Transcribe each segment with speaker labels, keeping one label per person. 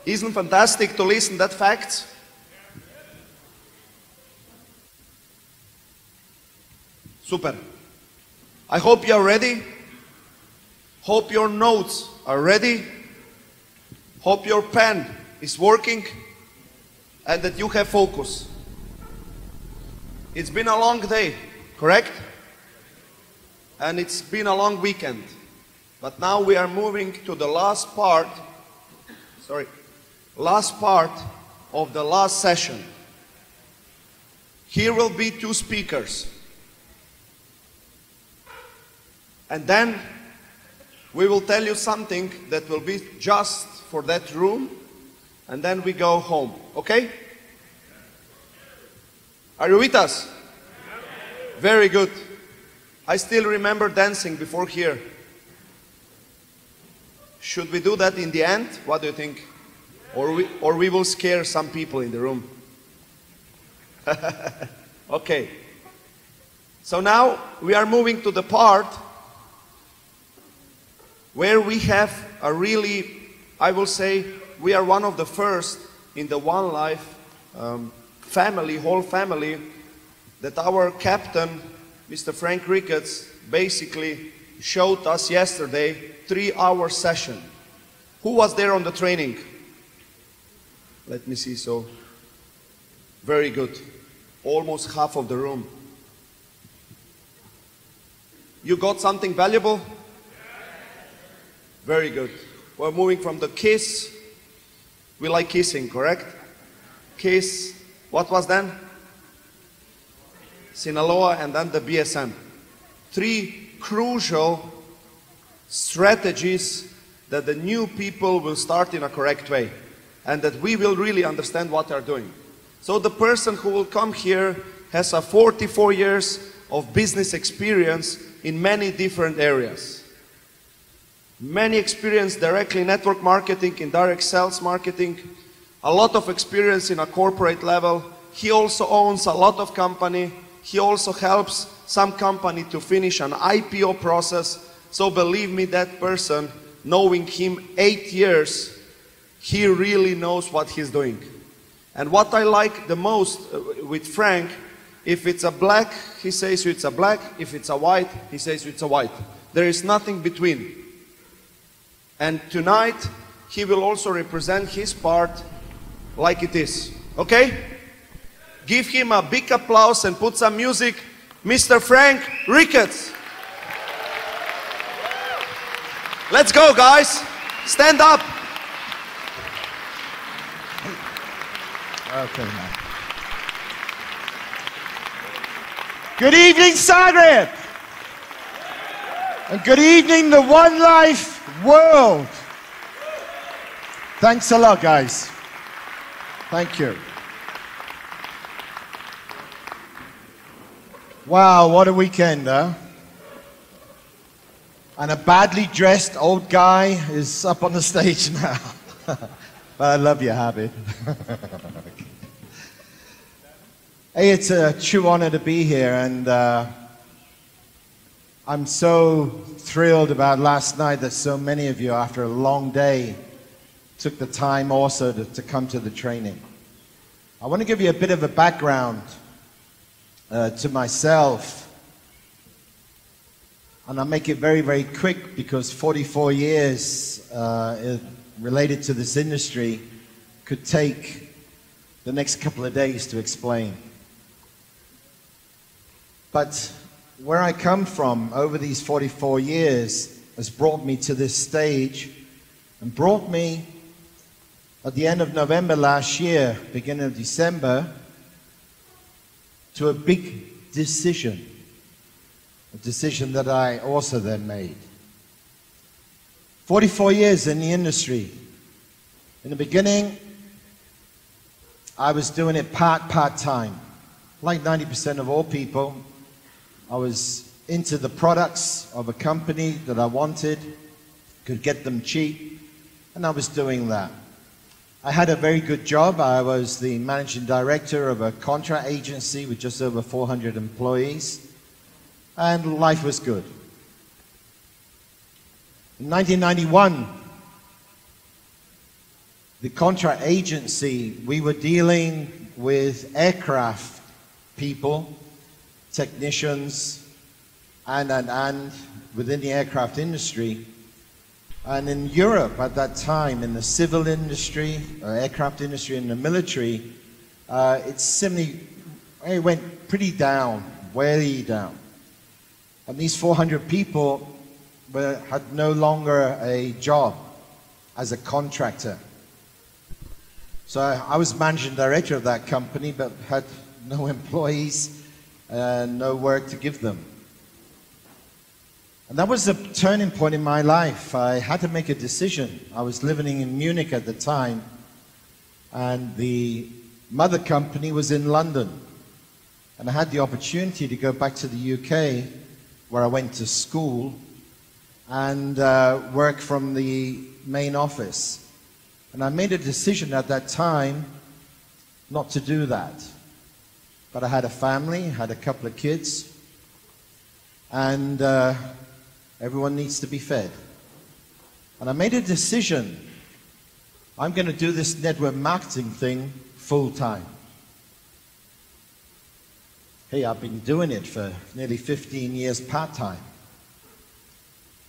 Speaker 1: Isn't fantastic to listen that facts? Super. I hope you are ready. Hope your notes are ready. Hope your pen is working and that you have focus. It's been a long day, correct? And it's been a long weekend. But now we are moving to the last part of the last session. Here will be 2 speakers. And then we will tell you something that will be just for that room, and then we go home, okay? Are you with us? Very good. I still remember dancing before here. Should we do that in the end? What do you think? Or we will scare some people in the room. Okay. So now we are moving to the part where we have a really, I will say, we are one of the first in the One Life family, whole family, that our captain, Mr. Frank Ricketts, basically showed us yesterday 3-hour session. Who was there on the training? Let me see, so very good. Almost half of the room. You got something valuable? Very good. We're moving from the kiss. We like kissing, correct? Kiss. What was then? Sinaloa and then the BSM. 3 crucial strategies that the new people will start in a correct way and that we will really understand what they're doing. So the person who will come here has a 44 years of business experience in many different areas. Many experience directly in network marketing, in direct sales marketing, a lot of experience in a corporate level. He also owns a lot of company. He also helps some company to finish an IPO process. So believe me, that person, knowing him 8 years, he really knows what he's doing. And what I like the most with Frank, if it's a black, he says it's a black. If it's a white, he says it's a white. There is nothing between. And tonight, he will also represent his part like it is. Okay? Give him a big applause and put some music. Mr. Frank Ricketts. Let's go, guys. Stand up.
Speaker 2: Okay, man. Good evening, Zagreb. And good evening, the One Life world. Thanks a lot, guys. Thank you. Wow, what a weekend, huh? And a badly dressed old guy is up on the stage now. But I love your habit. Hey, it's a true honor to be here, and I'm so thrilled about last night that so many of you, after a long day, took the time also to come to the training. I want to give you a bit of a background to myself, and I'll make it very, very quick because 44 years related to this industry could take the next couple of days to explain. But where I come from over these 44 years has brought me to this stage and brought me at the end of November last year, beginning of December, to a big decision. A decision that I also then made. 44 years in the industry. In the beginning, I was doing it part-time. Like 90% of all people, I was into the products of a company that I wanted, could get them cheap, and I was doing that. I had a very good job. I was the managing director of a contract agency with just over 400 employees, and life was good. In 1991, the contract agency, we were dealing with aircraft people, technicians, and within the aircraft industry. And in Europe at that time, in the civil industry, aircraft industry, and the military, it went pretty down, way down. And these 400 people had no longer a job as a contractor. So I was managing director of that company, but had no employees and no work to give them. And that was a turning point in my life. I had to make a decision. I was living in Munich at the time, and the mother company was in London. And I had the opportunity to go back to the UK, where I went to school, and work from the main office. And I made a decision at that time not to do that. But I had a family, had a couple of kids, and everyone needs to be fed. And I made a decision. I'm going to do this network marketing thing full time. Hey, I've been doing it for nearly 15 years part-time.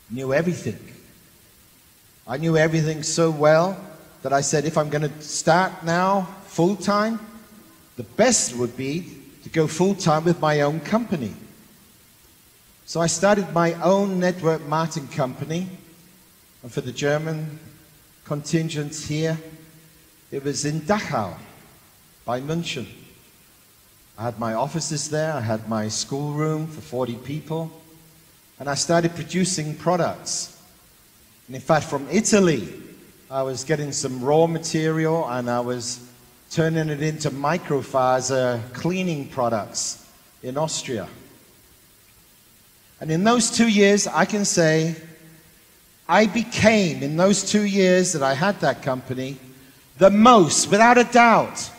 Speaker 2: Knew everything. I knew everything so well that I said, if I'm going to start now full-time, the best would be to go full-time with my own company. So I started my own network marketing company, and for the German contingents here, it was in Dachau, by München. I had my offices there, I had my schoolroom for 40 people, and I started producing products. And in fact, from Italy, I was getting some raw material and I was turning it into microfiber cleaning products in Austria. And in those 2 years, I can say, I became, in those 2 years that I had that company, the most, without a doubt,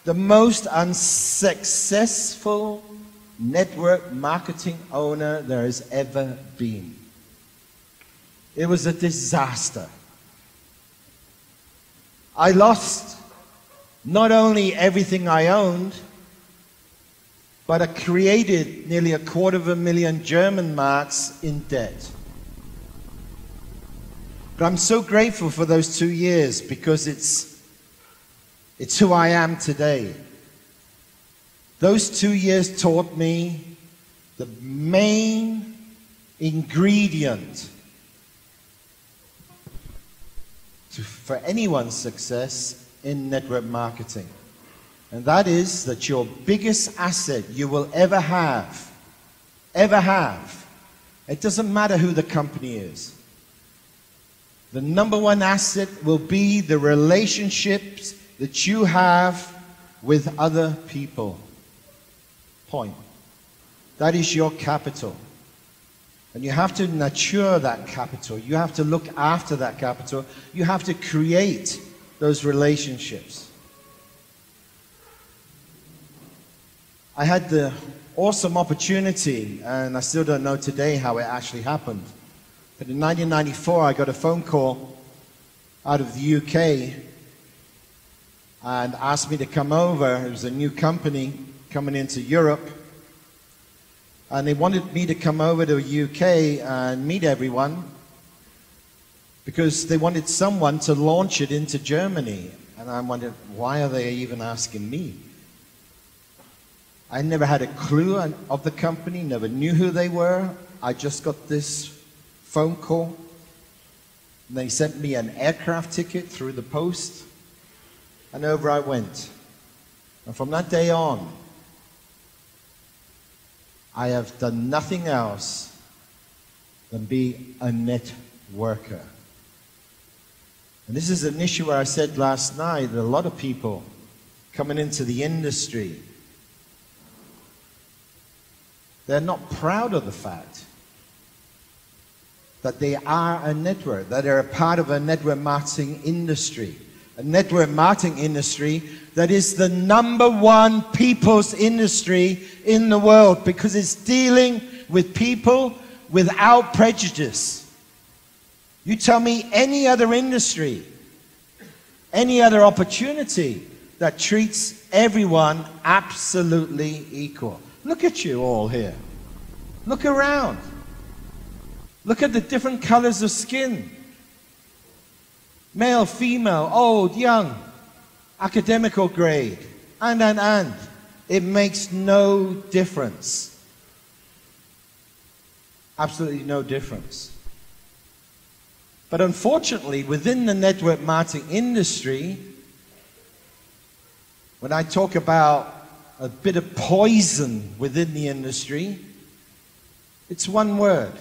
Speaker 2: the most unsuccessful network marketing owner there has ever been. It was a disaster. I lost not only everything I owned, but I created nearly 250,000 German marks in debt. But I'm so grateful for those 2 years because it's who I am today. Those 2 years taught me the main ingredient for anyone's success in network marketing. And that is that your biggest asset you will ever have, it doesn't matter who the company is. The number one asset will be the relationships that you have with other people. Point. That is your capital. And you have to nurture that capital. You have to look after that capital. You have to create those relationships. I had the awesome opportunity, and I still don't know today how it actually happened. But in 1994, I got a phone call out of the UK and asked me to come over. It was a new company coming into Europe. And they wanted me to come over to the UK and meet everyone because they wanted someone to launch it into Germany. And I wondered, why are they even asking me? I never had a clue of the company, never knew who they were. I just got this phone call. And they sent me an aircraft ticket through the post. And over I went. And from that day on, I have done nothing else than be a networker. And this is an issue where I said last night that a lot of people coming into the industry, they're not proud of the fact that they are a network, that they're a part of a network marketing industry. A network marketing industry that is the #1 people's industry in the world because it's dealing with people without prejudice. You tell me any other industry any other opportunity that treats everyone absolutely equal. Look at you all here. Look around. Look at the different colors of skin. Male, female, old, young, academic or grade, and. It makes no difference. Absolutely no difference. But unfortunately, within the network marketing industry, when I talk about a bit of poison within the industry, it's one word.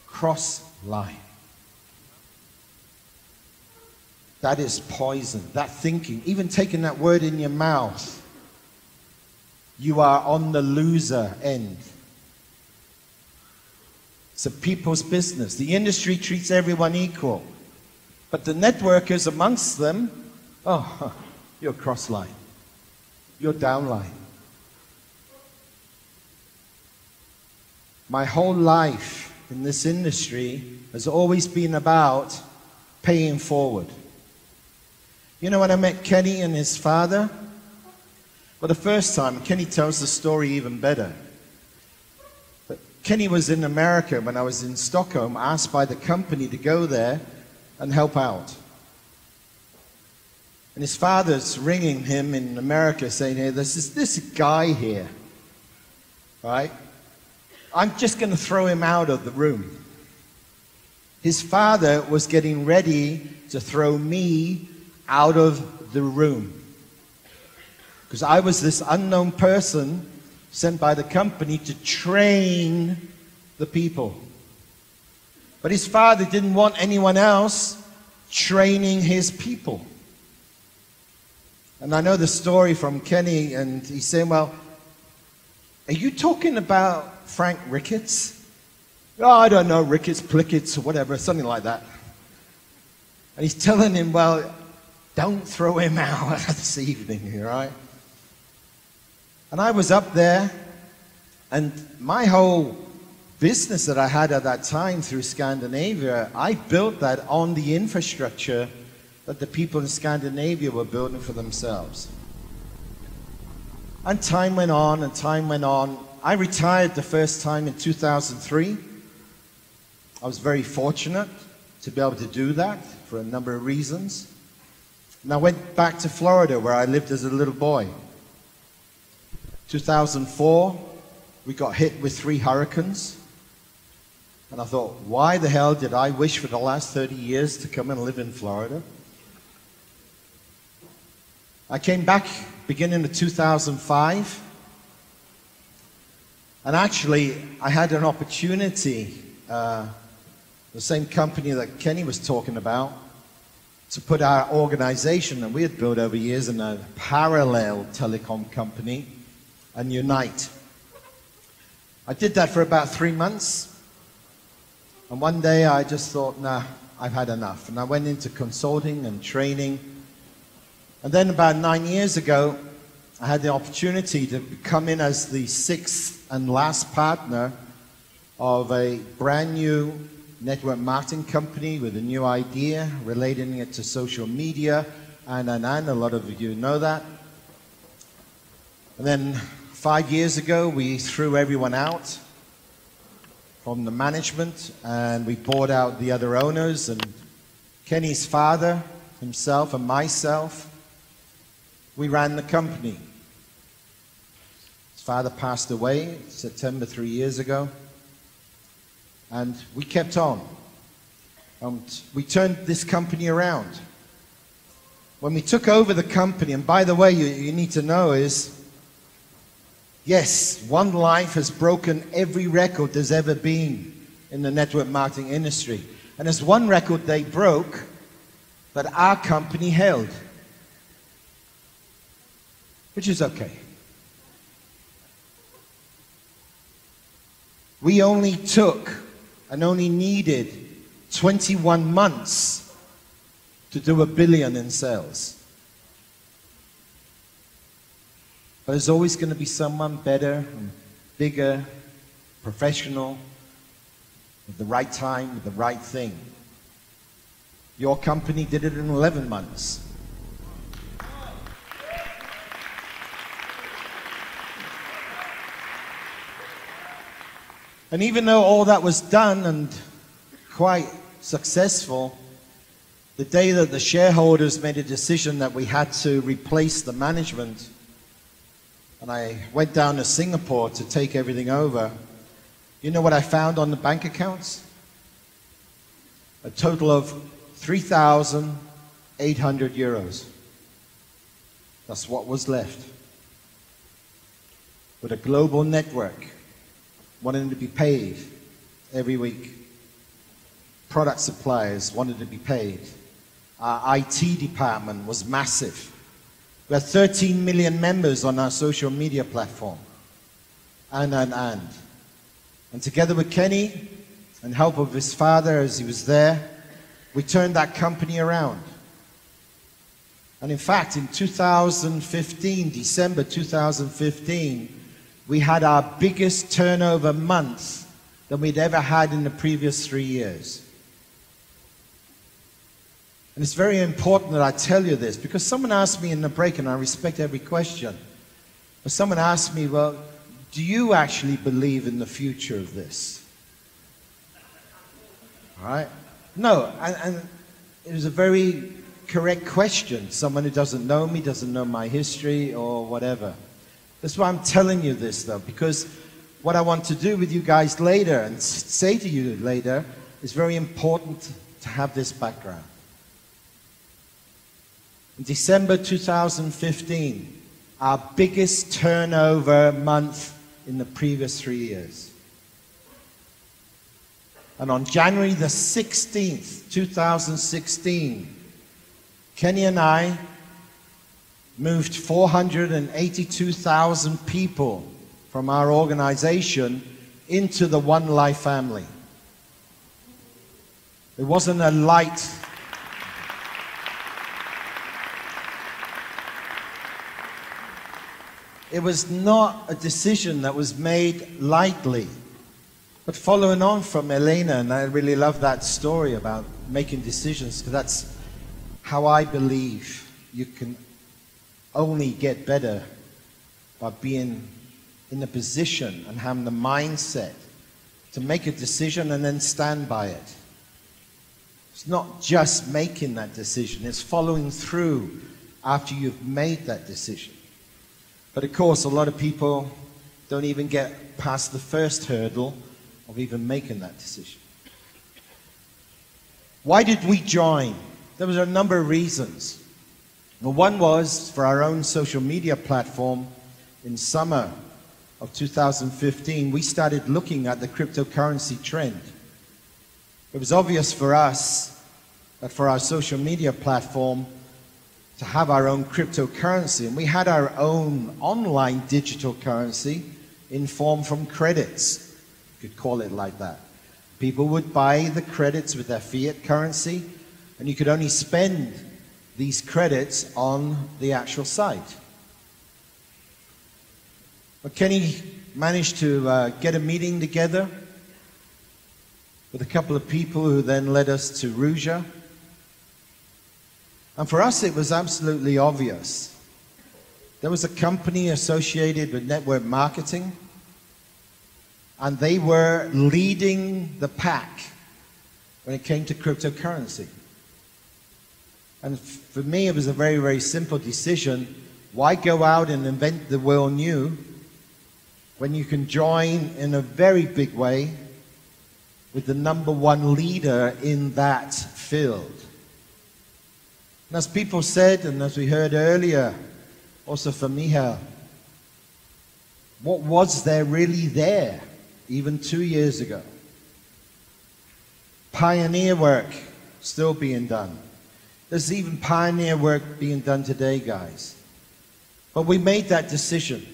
Speaker 2: Cross line. That is poison. That thinking, even taking that word in your mouth, you are on the loser end. It's a people's business. The industry treats everyone equal. But the networkers amongst them, oh, you're cross line. You're down line. My whole life in this industry has always been about paying forward. You know, when I met Kenny and his father, for the first time, Kenny tells the story even better. But Kenny was in America when I was in Stockholm, asked by the company to go there and help out. And his father's ringing him in America saying, hey, there's this guy here, right? I'm just going to throw him out of the room. His father was getting ready to throw me out of the room. Because I was this unknown person sent by the company to train the people. But his father didn't want anyone else training his people. And I know the story from Kenny, and he's saying, well, are you talking about Frank Ricketts? Oh, I don't know, Ricketts, Plicketts, or whatever, something like that. And he's telling him, well, don't throw him out this evening, right? And I was up there, and my whole business that I had at that time through Scandinavia, I built that on the infrastructure that the people in Scandinavia were building for themselves. And time went on, and time went on. I retired the first time in 2003. I was very fortunate to be able to do that for a number of reasons. And I went back to Florida, where I lived as a little boy. 2004, we got hit with 3 hurricanes. And I thought, why the hell did I wish for the last 30 years to come and live in Florida? I came back beginning of 2005. And actually, I had an opportunity, the same company that Kenny was talking about, to put our organization that we had built over years in a parallel telecom company and unite. I did that for about 3 months. And one day I just thought, nah, I've had enough. And I went into consulting and training. And then about 9 years ago, I had the opportunity to come in as the 6th and last partner of a brand new network marketing company with a new idea, relating it to social media, and a lot of you know that. And then 5 years ago, we threw everyone out from the management, and we bought out the other owners, and Kenny's father, himself, and myself, we ran the company. His father passed away September 3 years ago. And we kept on. We turned this company around. When we took over the company, and by the way, you need to know is, yes, One Life has broken every record there's ever been in the network marketing industry. And there's one record they broke that our company held, which is okay. We only took and only needed 21 months to do $1 billion in sales. But there's always going to be someone better and bigger, professional, with the right time, with the right thing. Your company did it in 11 months. And even though all that was done and quite successful, the day that the shareholders made a decision that we had to replace the management, and I went down to Singapore to take everything over, you know what I found on the bank accounts? A total of 3,800 euros. That's what was left. With a global network wanting to be paid every week. Product suppliers wanted to be paid. Our IT department was massive. We had 13 million members on our social media platform. And together with Kenny and help of his father as he was there, we turned that company around. And in fact, in 2015, December 2015, we had our biggest turnover month than we'd ever had in the previous 3 years. And it's very important that I tell you this, because someone asked me in the break, and I respect every question, but someone asked me, well, do you actually believe in the future of this? All right? No, and it was a very correct question. Someone who doesn't know me, doesn't know my history or whatever. That's why I'm telling you this, though, because what I want to do with you guys later and say to you later is very important to have this background. In December 2015, our biggest turnover month in the previous 3 years. And on January the 16th, 2016, Kenny and I moved 482,000 people from our organization into the One Life family. It wasn't a light. It was not a decision that was made lightly. But following on from Elena, and I really love that story about making decisions, because that's how I believe you can only get better, by being in a position and having the mindset to make a decision and then stand by it. It's not just making that decision, it's following through after you've made that decision. But of course, a lot of people don't even get past the first hurdle of even making that decision. Why did we join? There was a number of reasons. Well, one was for our own social media platform. In summer of 2015, we started looking at the cryptocurrency trend. It was obvious for us that for our social media platform to have our own cryptocurrency, and we had our own online digital currency in form from credits. You could call it like that. People would buy the credits with their fiat currency, and you could only spend these credits on the actual site. But Kenny managed to get a meeting together with a couple of people who then led us to Ruja. And for us, it was absolutely obvious. There was a company associated with network marketing, and they were leading the pack when it came to cryptocurrency. And for me, it was a very, very simple decision. Why go out and invent the wheel new when you can join in a very big way with the #1 leader in that field? And as people said, and as we heard earlier, also from Michael, what was there really there even 2 years ago? Pioneer work still being done. There's even pioneer work being done today, guys. But we made that decision.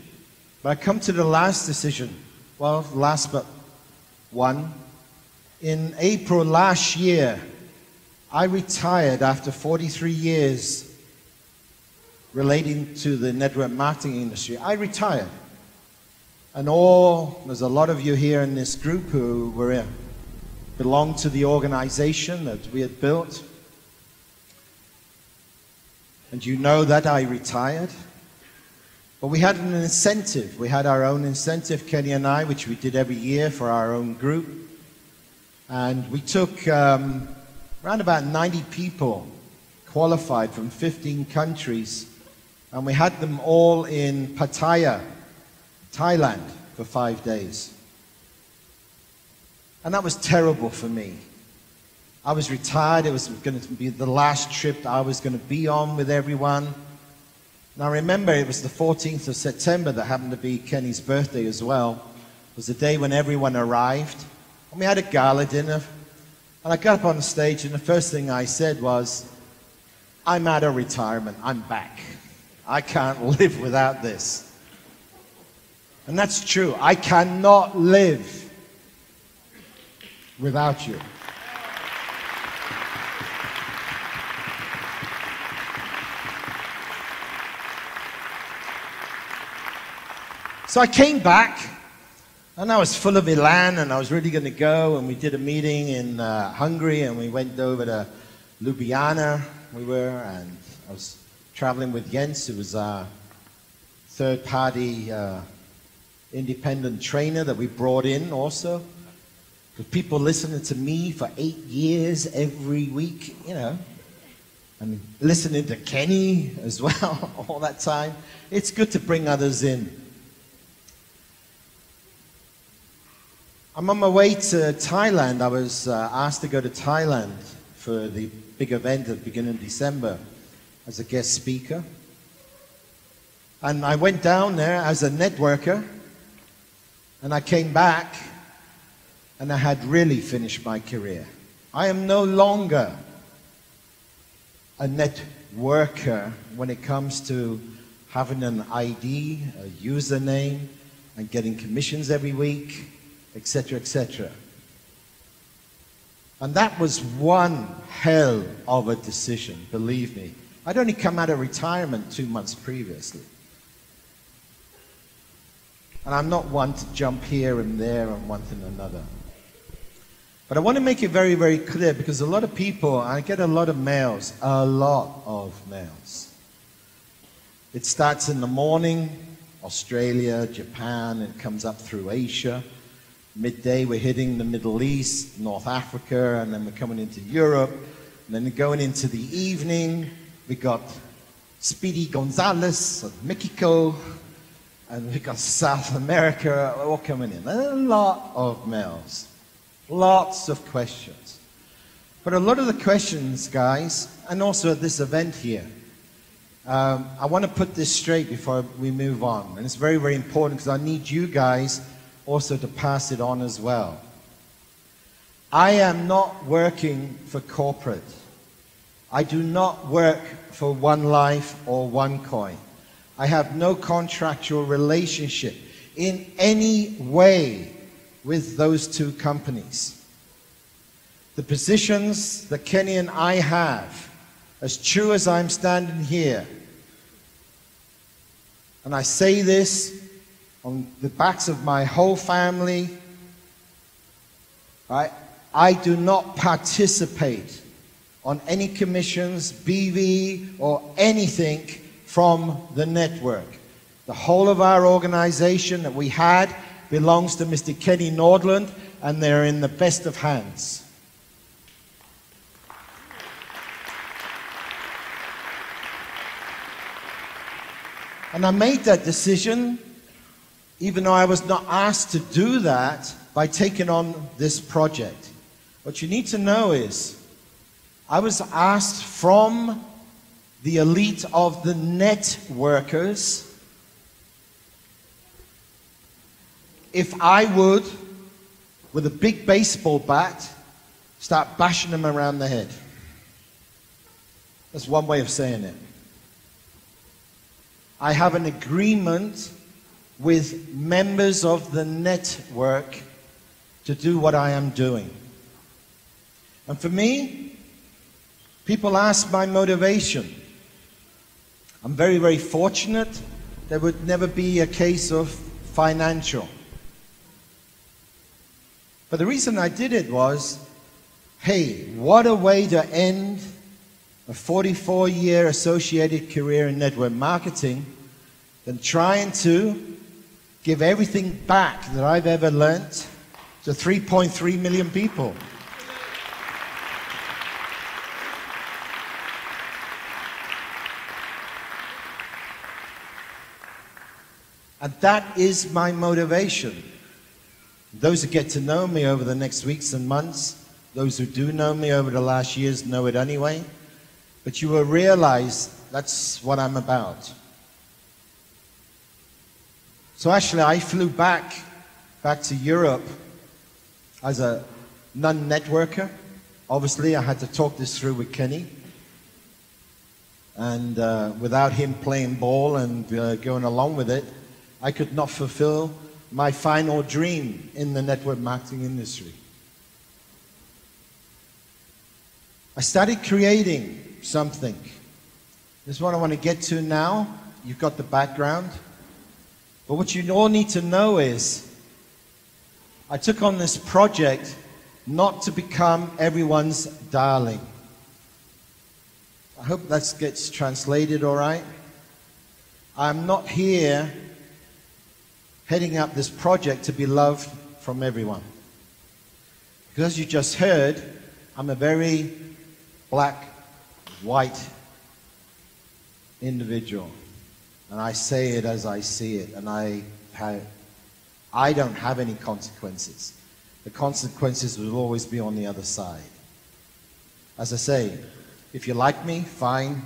Speaker 2: But I come to the last decision. Well, last but one. In April last year, I retired after 43 years relating to the network marketing industry. I retired. And there's a lot of you here in this group who belonged to the organization that we had built. And you know that I retired. But we had an incentive. We had our own incentive, Kenny and I, which we did every year for our own group. And we took around about 90 people qualified from 15 countries. And we had them all in Pattaya, Thailand, for 5 days. And that was terrible for me. I was retired. It was going to be the last trip I was going to be on with everyone. And I remember it was the 14th of September that happened to be Kenny's birthday as well. It was the day when everyone arrived. And we had a gala dinner. And I got up on the stage and the first thing I said was, I'm out of retirement. I'm back. I can't live without this. And that's true. I cannot live without you. So I came back, and I was full of elan, and I was really going to go, and we did a meeting in Hungary, and we went over to Ljubljana, and I was traveling with Jens, who was our third-party independent trainer that we brought in also. With people listening to me for 8 years every week, you know, and listening to Kenny as well all that time. It's good to bring others in. I'm on my way to Thailand. I was asked to go to Thailand for the big event at the beginning of December as a guest speaker. And I went down there as a networker, and I came back, and I had really finished my career. I am no longer a networker when it comes to having an ID, a username, and getting commissions every week, etc., etc. And that was one hell of a decision, believe me. I'd only come out of retirement 2 months previously. And I'm not one to jump here and there and one thing and another. But I want to make it very, very clear, because a lot of people, I get a lot of mails. It starts in the morning, Australia, Japan, and it comes up through Asia. Midday, we're hitting the Middle East, North Africa, and then we're coming into Europe. And then going into the evening, we got Speedy Gonzalez of Mexico, and we got South America, all coming in. A lot of mails, lots of questions. But a lot of the questions, guys, and also at this event here, I want to put this straight before we move on. And it's very, very important, because I need you guys also to pass it on as well. I am not working for corporate. I do not work for One Life or OneCoin. I have no contractual relationship in any way with those two companies. The positions that Kenny and I have, as true as I'm standing here, and I say this on the backs of my whole family, right? I do not participate on any commissions, BV, or anything from the network. The whole of our organization that we had belongs to Mr. Kenny Nordland, and they're in the best of hands. And I made that decision, even though I was not asked to do that, by taking on this project. What you need to know is, I was asked from the elite of the networkers if I would, with a big baseball bat, start bashing them around the head. That's one way of saying it. I have an agreement with members of the network to do what I am doing. And for me, people ask my motivation. I'm very, very fortunate. There would never be a case of financial. But the reason I did it was, hey, what a way to end a 44-year associated career in network marketing than trying to give everything back that I've ever learnt to 3.3 million people. And that is my motivation. Those who get to know me over the next weeks and months, those who do know me over the last years know it anyway, but you will realize that's what I'm about. So actually I flew back to Europe as a non-networker. Obviously I had to talk this through with Kenny. And without him playing ball and going along with it, I could not fulfill my final dream in the network marketing industry. I started creating something. This is what I want to get to now. You've got the background. But what you all need to know is, I took on this project not to become everyone's darling. I hope that gets translated all right. I'm not here heading up this project to be loved from everyone. Because as you just heard, I'm a very black, white individual. And I say it as I see it. And I don't have any consequences. The consequences will always be on the other side. As I say, if you like me, fine.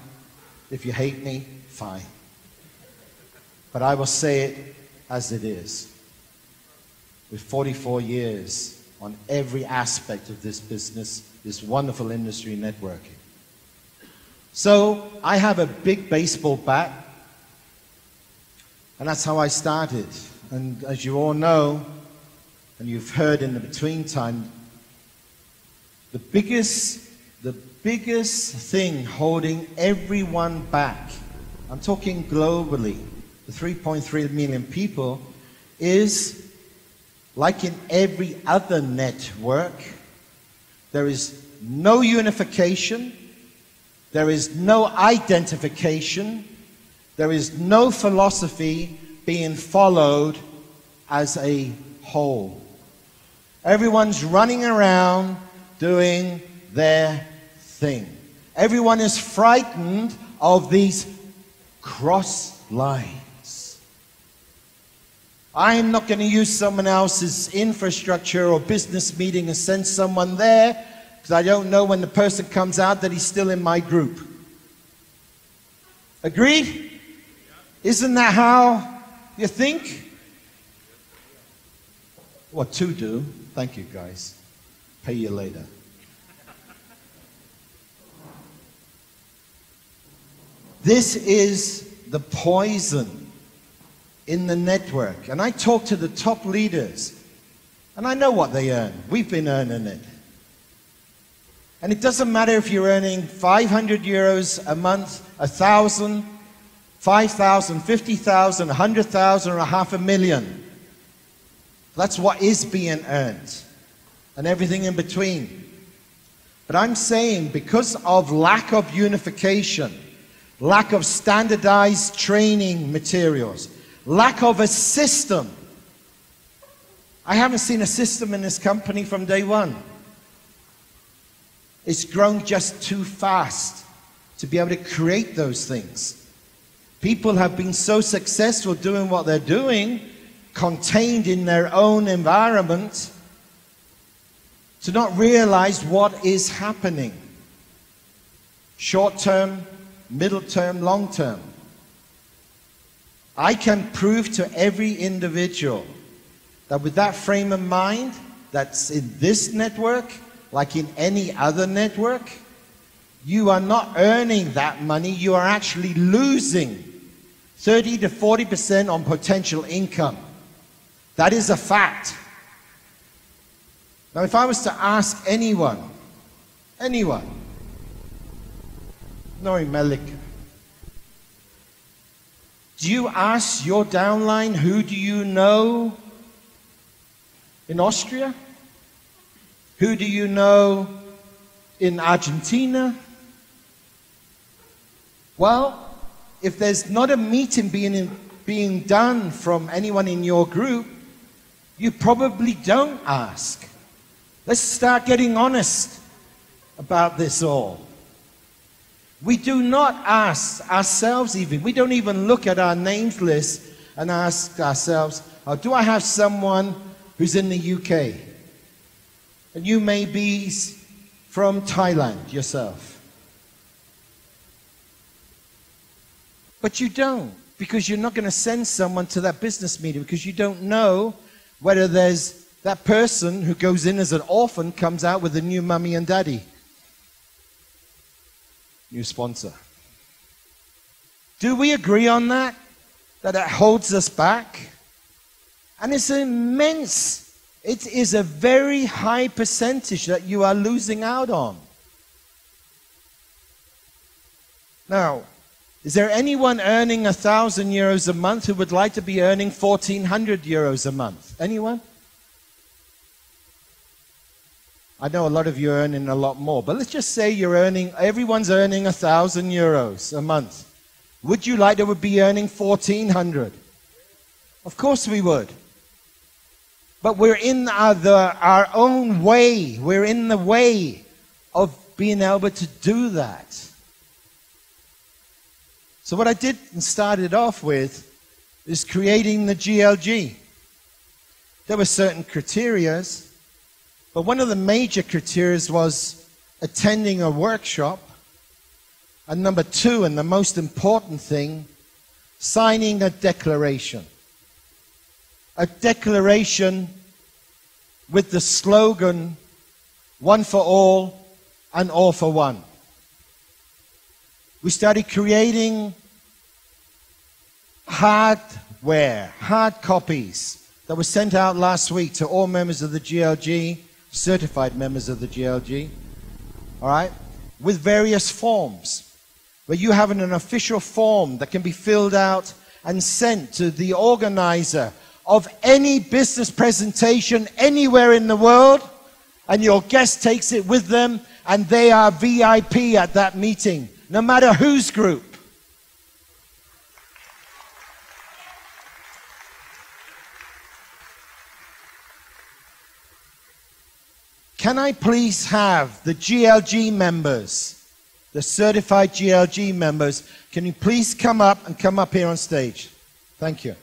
Speaker 2: If you hate me, fine. But I will say it as it is. With 44 years on every aspect of this business, this wonderful industry networking. So I have a big baseball bat, and that's how I started. And as you all know, and you've heard in the between time, the biggest thing holding everyone back, I'm talking globally, the 3.3 million people, is like in every other network, there is no unification, there is no identification, there is no philosophy being followed as a whole. Everyone's running around doing their thing. Everyone is frightened of these cross lines. I am not going to use someone else's infrastructure or business meeting and send someone there because I don't know when the person comes out that he's still in my group. Agreed? Isn't that how you think? What to do? Thank you, guys. Pay you later. This is the poison in the network. And I talk to the top leaders, and I know what they earn. We've been earning it. And it doesn't matter if you're earning 500 euros a month, 1,000, 5,000, 50,000, 100,000, or 500,000. That's what is being earned, and everything in between. But I'm saying because of lack of unification, lack of standardized training materials, lack of a system. I haven't seen a system in this company from day one. It's grown just too fast to be able to create those things. People have been so successful doing what they're doing, contained in their own environment, to not realize what is happening. Short term, middle term, long term. I can prove to every individual that with that frame of mind that's in this network, like in any other network, you are not earning that money, you are actually losing 30 to 40% on potential income. That is a fact. Now if I was to ask anyone, knowing Melika, do you ask your downline, who do you know in Austria? Who do you know in Argentina? Well, if there's not a meeting being done from anyone in your group, you probably don't ask. Let's start getting honest about this all. We do not ask ourselves even. We don't even look at our names list and ask ourselves, oh, do I have someone who's in the UK? And you may be from Thailand yourself. But you don't, because you're not going to send someone to that business meeting because you don't know whether there's that person who goes in as an orphan comes out with a new mummy and daddy. New sponsor. Do we agree on that? That it holds us back? And it's immense. It is a very high percentage that you are losing out on. Now, is there anyone earning 1,000 euros a month who would like to be earning 1,400 euros a month? Anyone? I know a lot of you are earning a lot more, but let's just say everyone's earning 1,000 euros a month. Would you like to be earning 1,400? Of course we would. But we're in our own way. We're in the way of being able to do that. So what I did and started off with is creating the GLG. There were certain criteria, but one of the major criteria was attending a workshop. And number two, and the most important thing, signing a declaration. A declaration with the slogan, one for all and all for one. We started creating hardware, hard copies that were sent out last week to all members of the GLG, certified members of the GLG, all right, with various forms. Where you have an official form that can be filled out and sent to the organizer of any business presentation anywhere in the world, and your guest takes it with them, and they are VIP at that meeting, no matter whose group. Can I please have the GLG members, the certified GLG members, can you please come up here on stage? Thank you.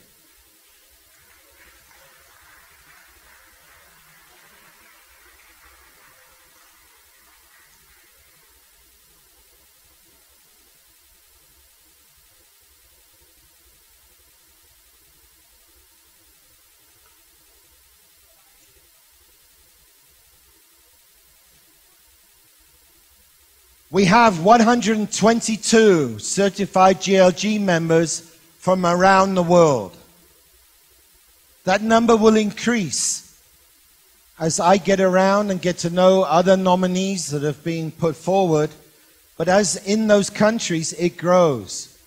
Speaker 2: We have 122 certified GLG members from around the world. That number will increase as I get around and get to know other nominees that have been put forward. But as in those countries, it grows.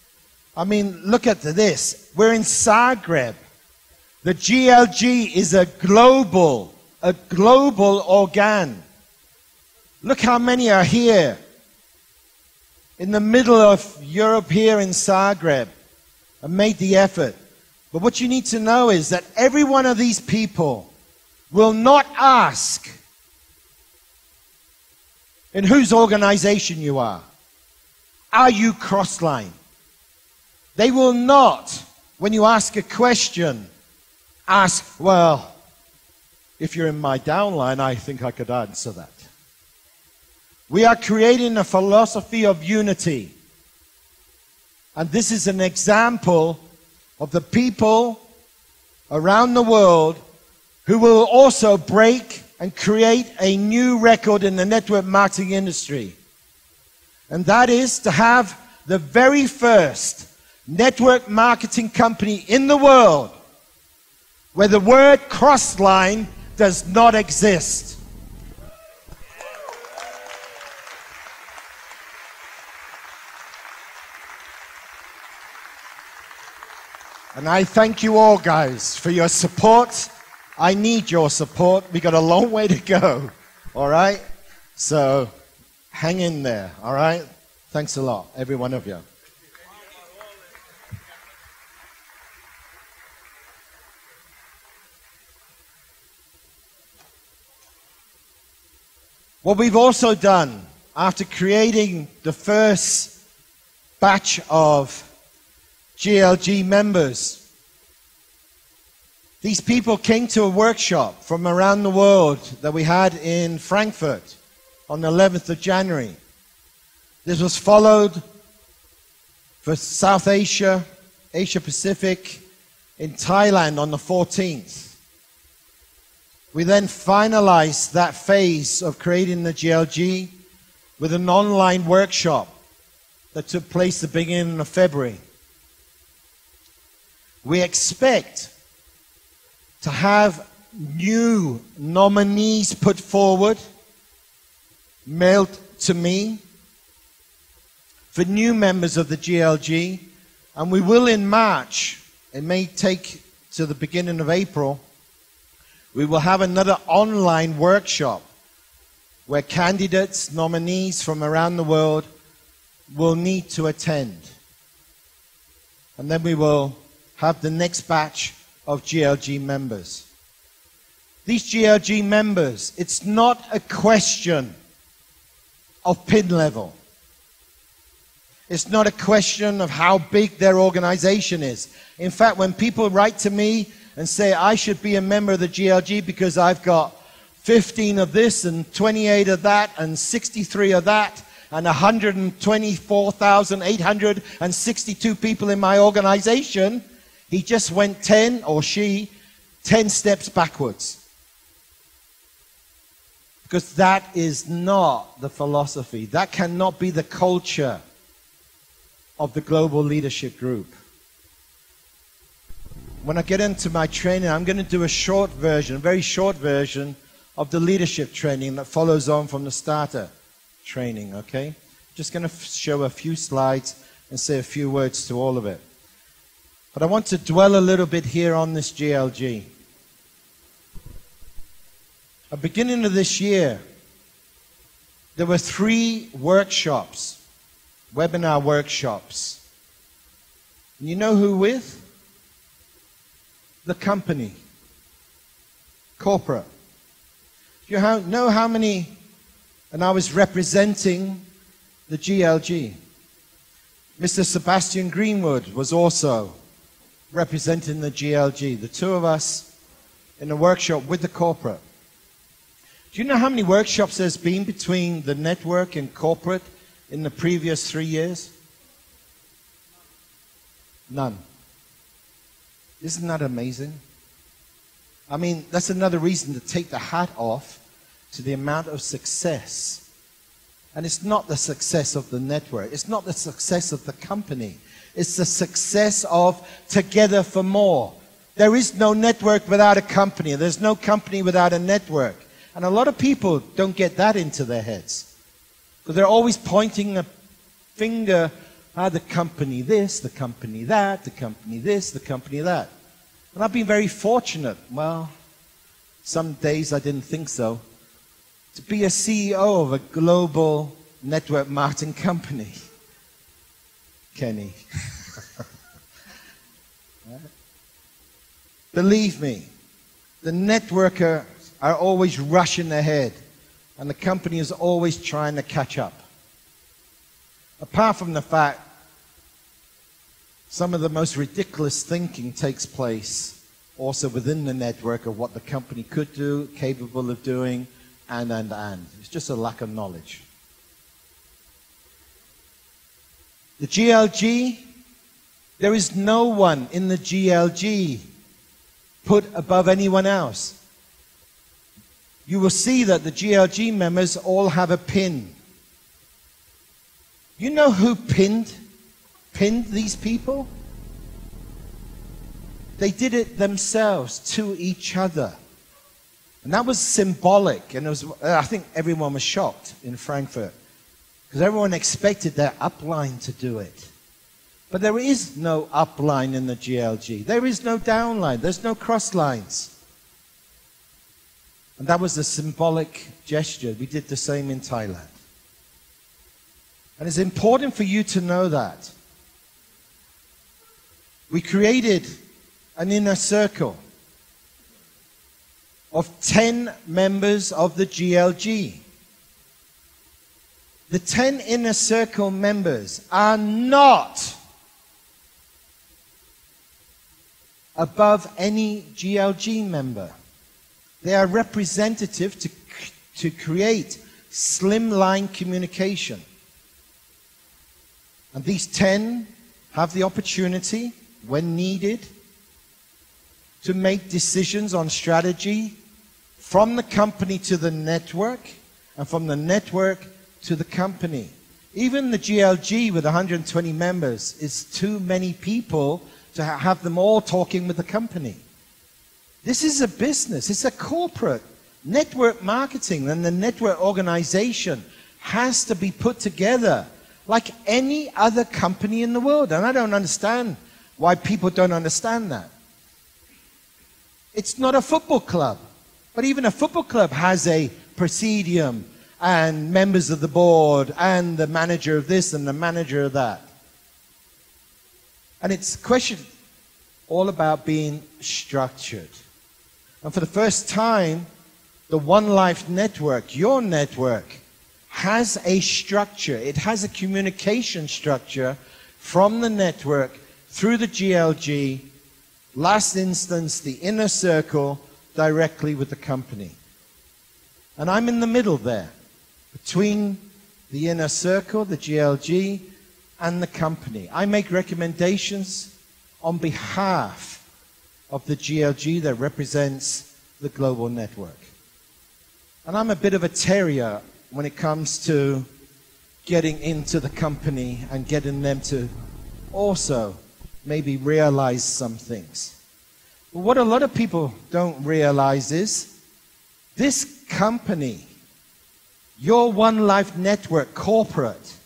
Speaker 2: I mean, look at this. We're in Zagreb. The GLG is a global organ. Look how many are here. In the middle of Europe here in Zagreb, and made the effort. But what you need to know is that every one of these people will not ask in whose organization you are. Are you crossline? They will not, when you ask a question, ask, well, if you're in my downline, I think I could answer that. We are creating a philosophy of unity. And this is an example of the people around the world who will also break and create a new record in the network marketing industry. And that is to have the very first network marketing company in the world where the word crossline does not exist. And I thank you all, guys, for your support. I need your support. We got a long way to go, all right? So hang in there, all right? Thanks a lot, every one of you. What we've also done, after creating the first batch of GLG members, these people came to a workshop from around the world that we had in Frankfurt on the 11th of January. This was followed for South Asia, Asia Pacific, in Thailand on the 14th. We then finalized that phase of creating the GLG with an online workshop that took place at the beginning of February. We expect to have new nominees put forward, mailed to me, for new members of the GLG, and we will in March, it may take to the beginning of April, we will have another online workshop where candidates, nominees from around the world will need to attend. And then we will have the next batch of GLG members. These GLG members, it's not a question of pin level. It's not a question of how big their organization is. In fact, when people write to me and say, I should be a member of the GLG because I've got 15 of this and 28 of that and 63 of that and 124,862 people in my organization, he just went 10, or she, 10 steps backwards. Because that is not the philosophy. That cannot be the culture of the global leadership group. When I get into my training, I'm going to do a short version, a very short version of the leadership training that follows on from the starter training, okay? Just going to show a few slides and say a few words to all of it. But I want to dwell a little bit here on this GLG. At the beginning of this year, there were 3 workshops, webinar workshops. And you know who with? The company, corporate. Do you know how many, and I was representing the GLG. Mr. Sebastian Greenwood was also representing the GLG. The two of us in a workshop with the corporate. Do you know how many workshops there's been between the network and corporate in the previous 3 years? None. Isn't that amazing? I mean, that's another reason to take the hat off to the amount of success. And it's not the success of the network. It's not the success of the company. It's the success of Together for More. There is no network without a company. There's no company without a network. And a lot of people don't get that into their heads. Because they're always pointing a finger at the company this, the company that, the company this, the company that. And I've been very fortunate, well, some days I didn't think so, to be a CEO of a global network marketing company. Kenny. Believe me, the networker are always rushing ahead, and the company is always trying to catch up. Apart from the fact some of the most ridiculous thinking takes place also within the network of what the company could do, capable of doing, and. It's just a lack of knowledge. The GLG, there is no one in the GLG put above anyone else. You will see that the GLG members all have a pin. You know who pinned these people? They did it themselves to each other. And that was symbolic. And it was, I think everyone was shocked in Frankfurt. Because everyone expected their upline to do it. But there is no upline in the GLG. There is no downline. There's no cross lines. And that was a symbolic gesture. We did the same in Thailand. And it's important for you to know that. We created an inner circle of 10 members of the GLG. The 10 inner circle members are not above any GLG member. They are representative to create slimline communication. And these 10 have the opportunity, when needed, to make decisions on strategy from the company to the network, and from the network to the company. Even the GLG with 120 members is too many people to have them all talking with the company. This is a business, it's a corporate. Network marketing and the network organization has to be put together like any other company in the world. And I don't understand why people don't understand that. It's not a football club, but even a football club has a presidium and members of the board and the manager of this and the manager of that. And it's a question all about being structured. And for the first time, the One Life network, your network, has a structure. It has a communication structure from the network through the GLG, last instance, the inner circle, directly with the company. And I'm in the middle there, between the inner circle, the GLG, and the company. I make recommendations on behalf of the GLG that represents the global network. And I'm a bit of a terrier when it comes to getting into the company and getting them to also maybe realize some things. But what a lot of people don't realize is this company, your One Life network corporate,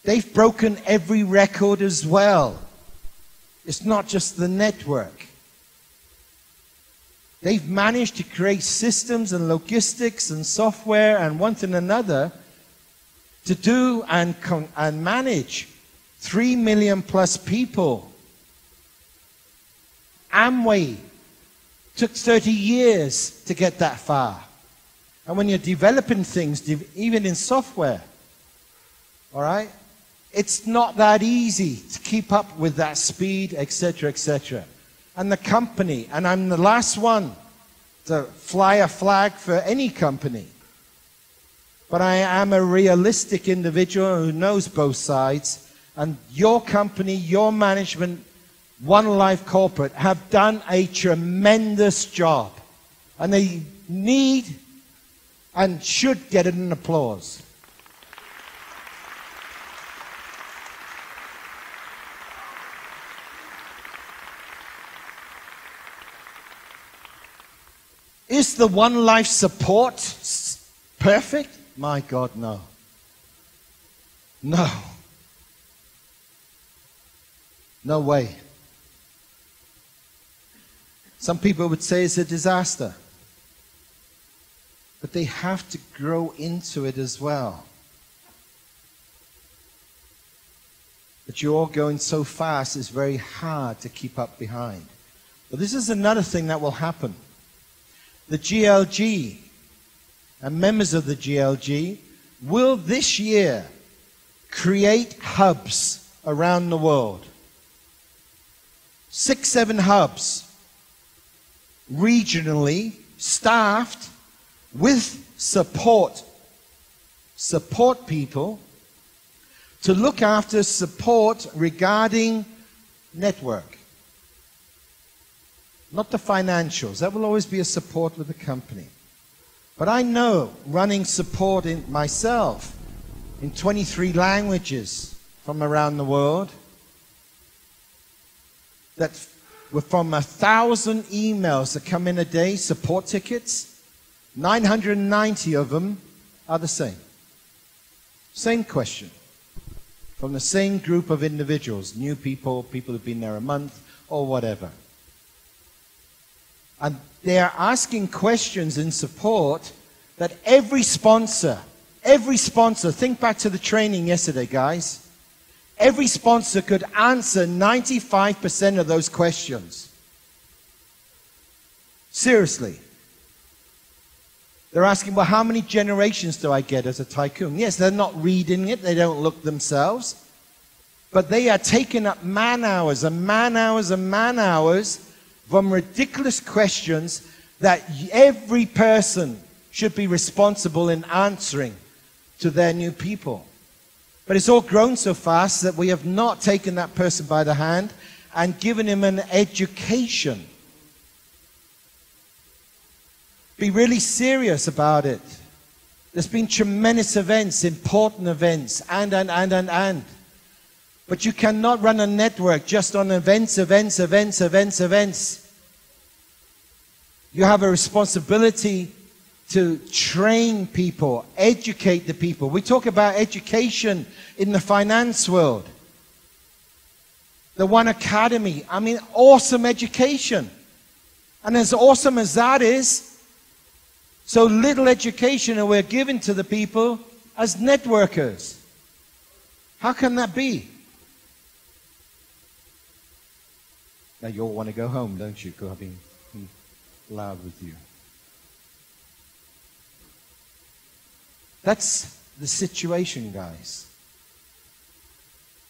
Speaker 2: they've broken every record as well. It's not just the network. They've managed to create systems and logistics and software and one thing and another to do and manage 3 million plus people. Amway took 30 years to get that far. And when you're developing things, even in software, all right, it's not that easy to keep up with that speed, etc., etc. And the company, and I'm the last one to fly a flag for any company, but I am a realistic individual who knows both sides, and your company, your management, One Life Corporate have done a tremendous job, and they need and should get an applause. Is the One Life support perfect? My God, no. No. No way. Some people would say it's a disaster. But they have to grow into it as well. But you're all going so fast, it's very hard to keep up behind. But this is another thing that will happen. The GLG and members of the GLG will this year create hubs around the world. 6, 7 hubs, regionally staffed with support people to look after support regarding network. Not the financials. That will always be a support with the company. But I know, running support in myself in 23 languages from around the world, that from 1,000 emails that come in a day, support tickets, 990 of them are the same. Same question. From the same group of individuals, new people, people who've been there a month, or whatever. And they are asking questions in support that every sponsor, think back to the training yesterday, guys. Every sponsor could answer 95% of those questions. Seriously. They're asking, well, how many generations do I get as a tycoon? Yes, they're not reading it. They don't look themselves. But they are taking up man-hours and man-hours and man-hours from ridiculous questions that every person should be responsible in answering to their new people. But it's all grown so fast that we have not taken that person by the hand and given him an education. Be really serious about it. There's been tremendous events, important events, and. But you cannot run a network just on events. You have a responsibility to train people, educate the people. We talk about education in the finance world. The One Academy, I mean, awesome education. And as awesome as that is, so little education that we're giving to the people as networkers. How can that be? Now you all want to go home, don't you? Because I've been loud with you. That's the situation, guys.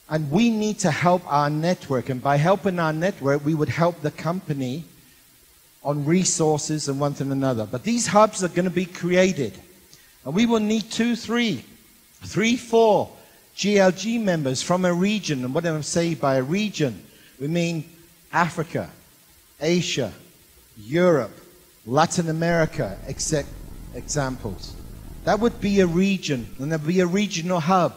Speaker 2: And we need to help our network. And by helping our network, we would help the company on resources and one thing another. But these hubs are going to be created. And we will need 2, 3, 4 GLG members from a region. And what do I say by a region? We mean Africa, Asia, Europe, Latin America, examples. That would be a region, and there would be a regional hub.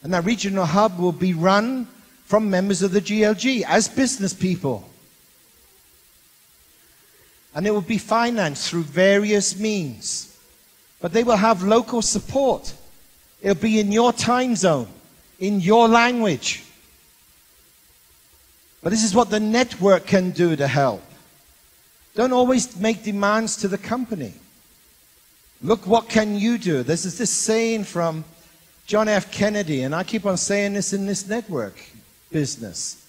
Speaker 2: And that regional hub will be run from members of the GLG as business people. And it will be financed through various means. But they will have local support. It'll be in your time zone, in your language. But this is what the network can do to help. Don't always make demands to the company. Look, what can you do? This is this saying from John F. Kennedy, and I keep on saying this in this network business.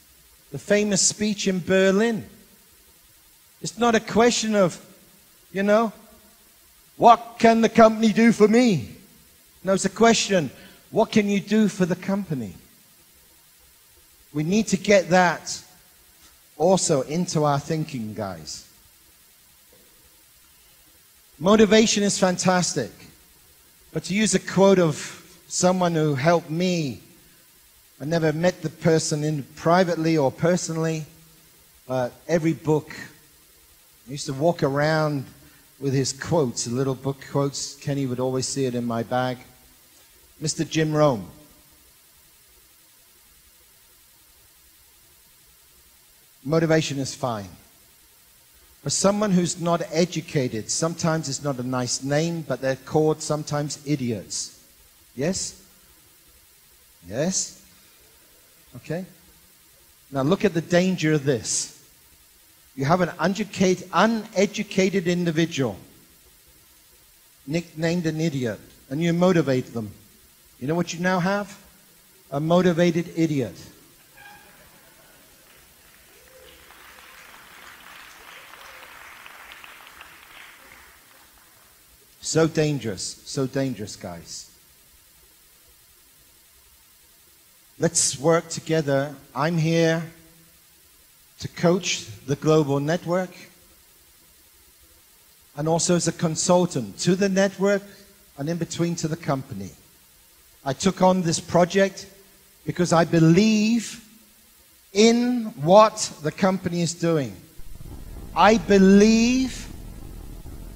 Speaker 2: The famous speech in Berlin. It's not a question of, you know, what can the company do for me? No, it's a question, what can you do for the company? We need to get that also into our thinking, guys. Motivation is fantastic. But to use a quote of someone who helped me, I never met the person privately or personally, but every book, I used to walk around with his quotes, little book quotes. Kenny would always see it in my bag. Mr. Jim Rome. Motivation is fine. For someone who's not educated, sometimes it's not a nice name, but they're called sometimes idiots. Yes? Yes? Okay? Now look at the danger of this. You have an uneducated individual nicknamed an idiot, and you motivate them. You know what you now have? A motivated idiot. So dangerous, guys. Let's work together. I'm here to coach the global network and also as a consultant to the network and in between to the company. I took on this project because I believe in what the company is doing. I believe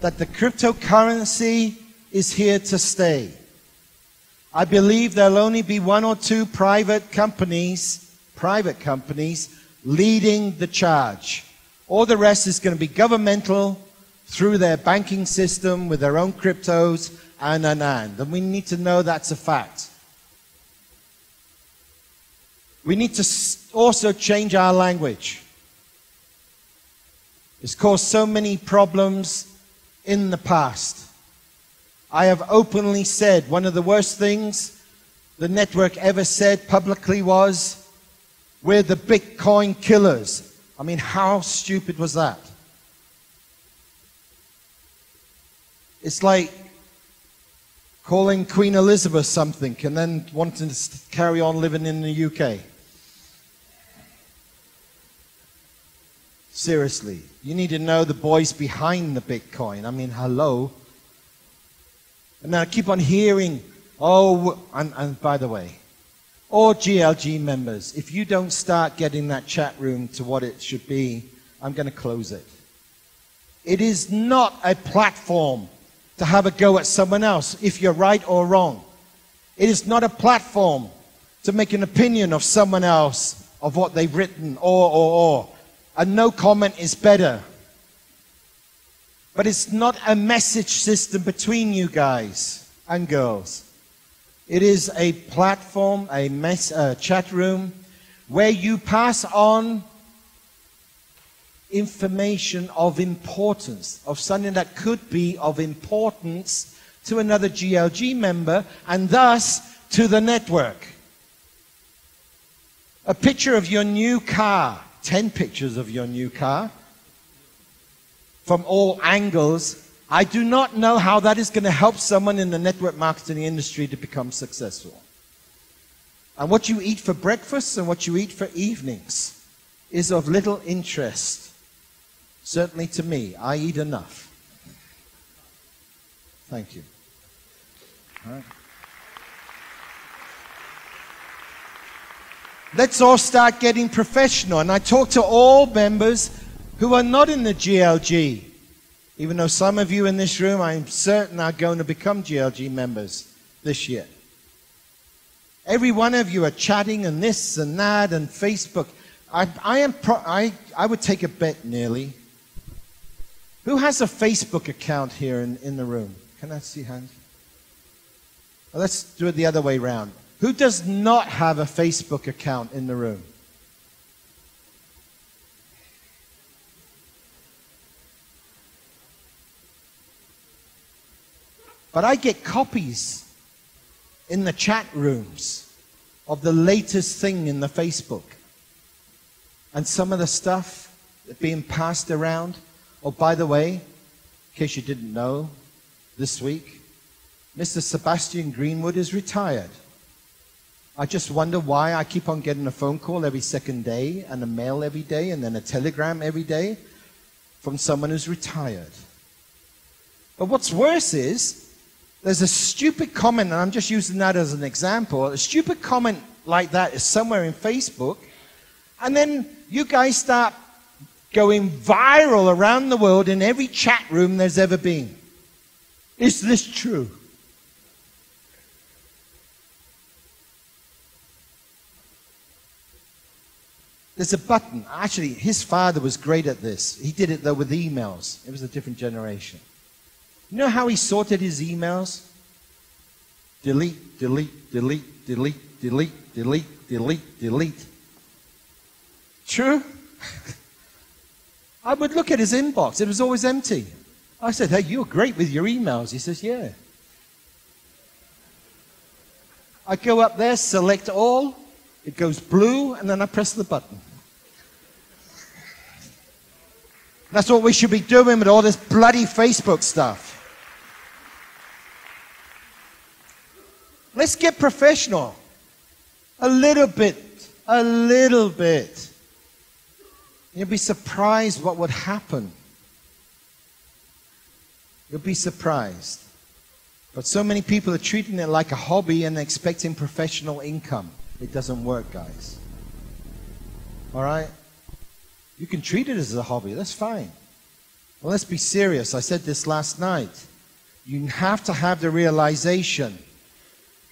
Speaker 2: that the cryptocurrency is here to stay. I believe there'll only be 1 or 2 private companies leading the charge. All the rest is going to be governmental through their banking system with their own cryptos and we need to know that's a fact. We need to also change our language. It's caused so many problems in the past. I have openly said one of the worst things the network ever said publicly was, we're the Bitcoin killers. I mean, how stupid was that? It's like calling Queen Elizabeth something and then wanting to carry on living in the UK. Seriously, you need to know the boys behind the Bitcoin. I mean, hello. And then I keep on hearing, oh, and by the way, all GLG members, if you don't start getting that chat room to what it should be, I'm going to close it. It is not a platform to have a go at someone else, if you're right or wrong. It is not a platform to make an opinion of someone else, of what they've written, or. And no comment is better. But it's not a message system between you guys and girls. It is a platform, a chat room, where you pass on information of importance, of something that could be of importance to another GLG member, and thus to the network. A picture of your new car, 10 pictures of your new car, from all angles. I do not know how that is going to help someone in the network marketing industry to become successful. And what you eat for breakfast and what you eat for evenings is of little interest. Certainly to me, I eat enough. Thank you. All right. Let's all start getting professional. And I talk to all members who are not in the GLG. Even though some of you in this room, I'm certain, are going to become GLG members this year. Every one of you are chatting and this and that and Facebook. I would take a bet nearly. Who has a Facebook account here in the room? Can I see hands? Well, let's do it the other way around. Who does not have a Facebook account in the room? But I get copies in the chat rooms of the latest thing in the Facebook. And some of the stuff being passed around. Oh, by the way, in case you didn't know, this week, Mr. Sebastian Greenwood is retired. I just wonder why I keep on getting a phone call every second day and a mail every day and then a telegram every day from someone who's retired. But what's worse is, there's a stupid comment, and I'm just using that as an example. A stupid comment like that is somewhere in Facebook, and then you guys start going viral around the world in every chat room there's ever been. Is this true? There's a button. Actually, his father was great at this. He did it, though, with emails. It was a different generation. You know how he sorted his emails? Delete, delete, delete, delete, delete, delete, delete, delete. True? I would look at his inbox. It was always empty. I said, hey, you're great with your emails. He says, yeah. I go up there, select all. It goes blue, and then I press the button. That's what we should be doing with all this bloody Facebook stuff. Let's get professional. A little bit. A little bit. You'll be surprised what would happen. You'll be surprised. But so many people are treating it like a hobby and expecting professional income. It doesn't work, guys. All right? You can treat it as a hobby. That's fine. Well, let's be serious. I said this last night. You have to have the realization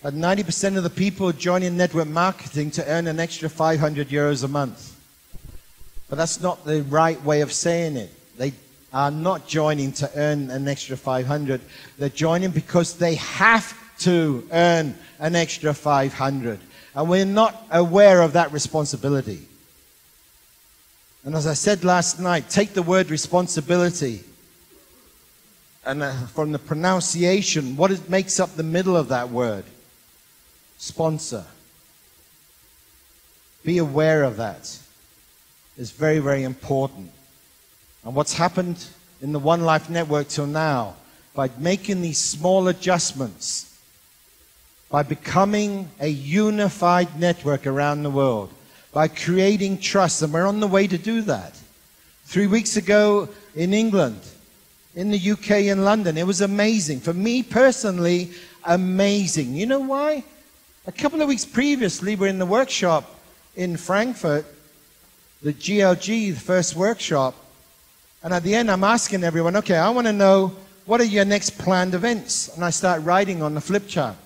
Speaker 2: that 90% of the people joining network marketing to earn an extra 500 euros a month. But that's not the right way of saying it. They are not joining to earn an extra 500. They're joining because they have to earn an extra 500. And we're not aware of that responsibility. And as I said last night, take the word responsibility. And from the pronunciation, what makes up the middle of that word? Sponsor. Be aware of that. It's very, very important. And what's happened in the One Life Network till now by making these small adjustments, by becoming a unified network around the world, by creating trust, and we're on the way to do that. 3 weeks ago in England, in the UK, in London, it was amazing. For me personally, amazing. You know why? A couple of weeks previously, we're in the workshop in Frankfurt, the GLG, the first workshop, and at the end I'm asking everyone, okay, I want to know, what are your next planned events? And I start writing on the flip chart.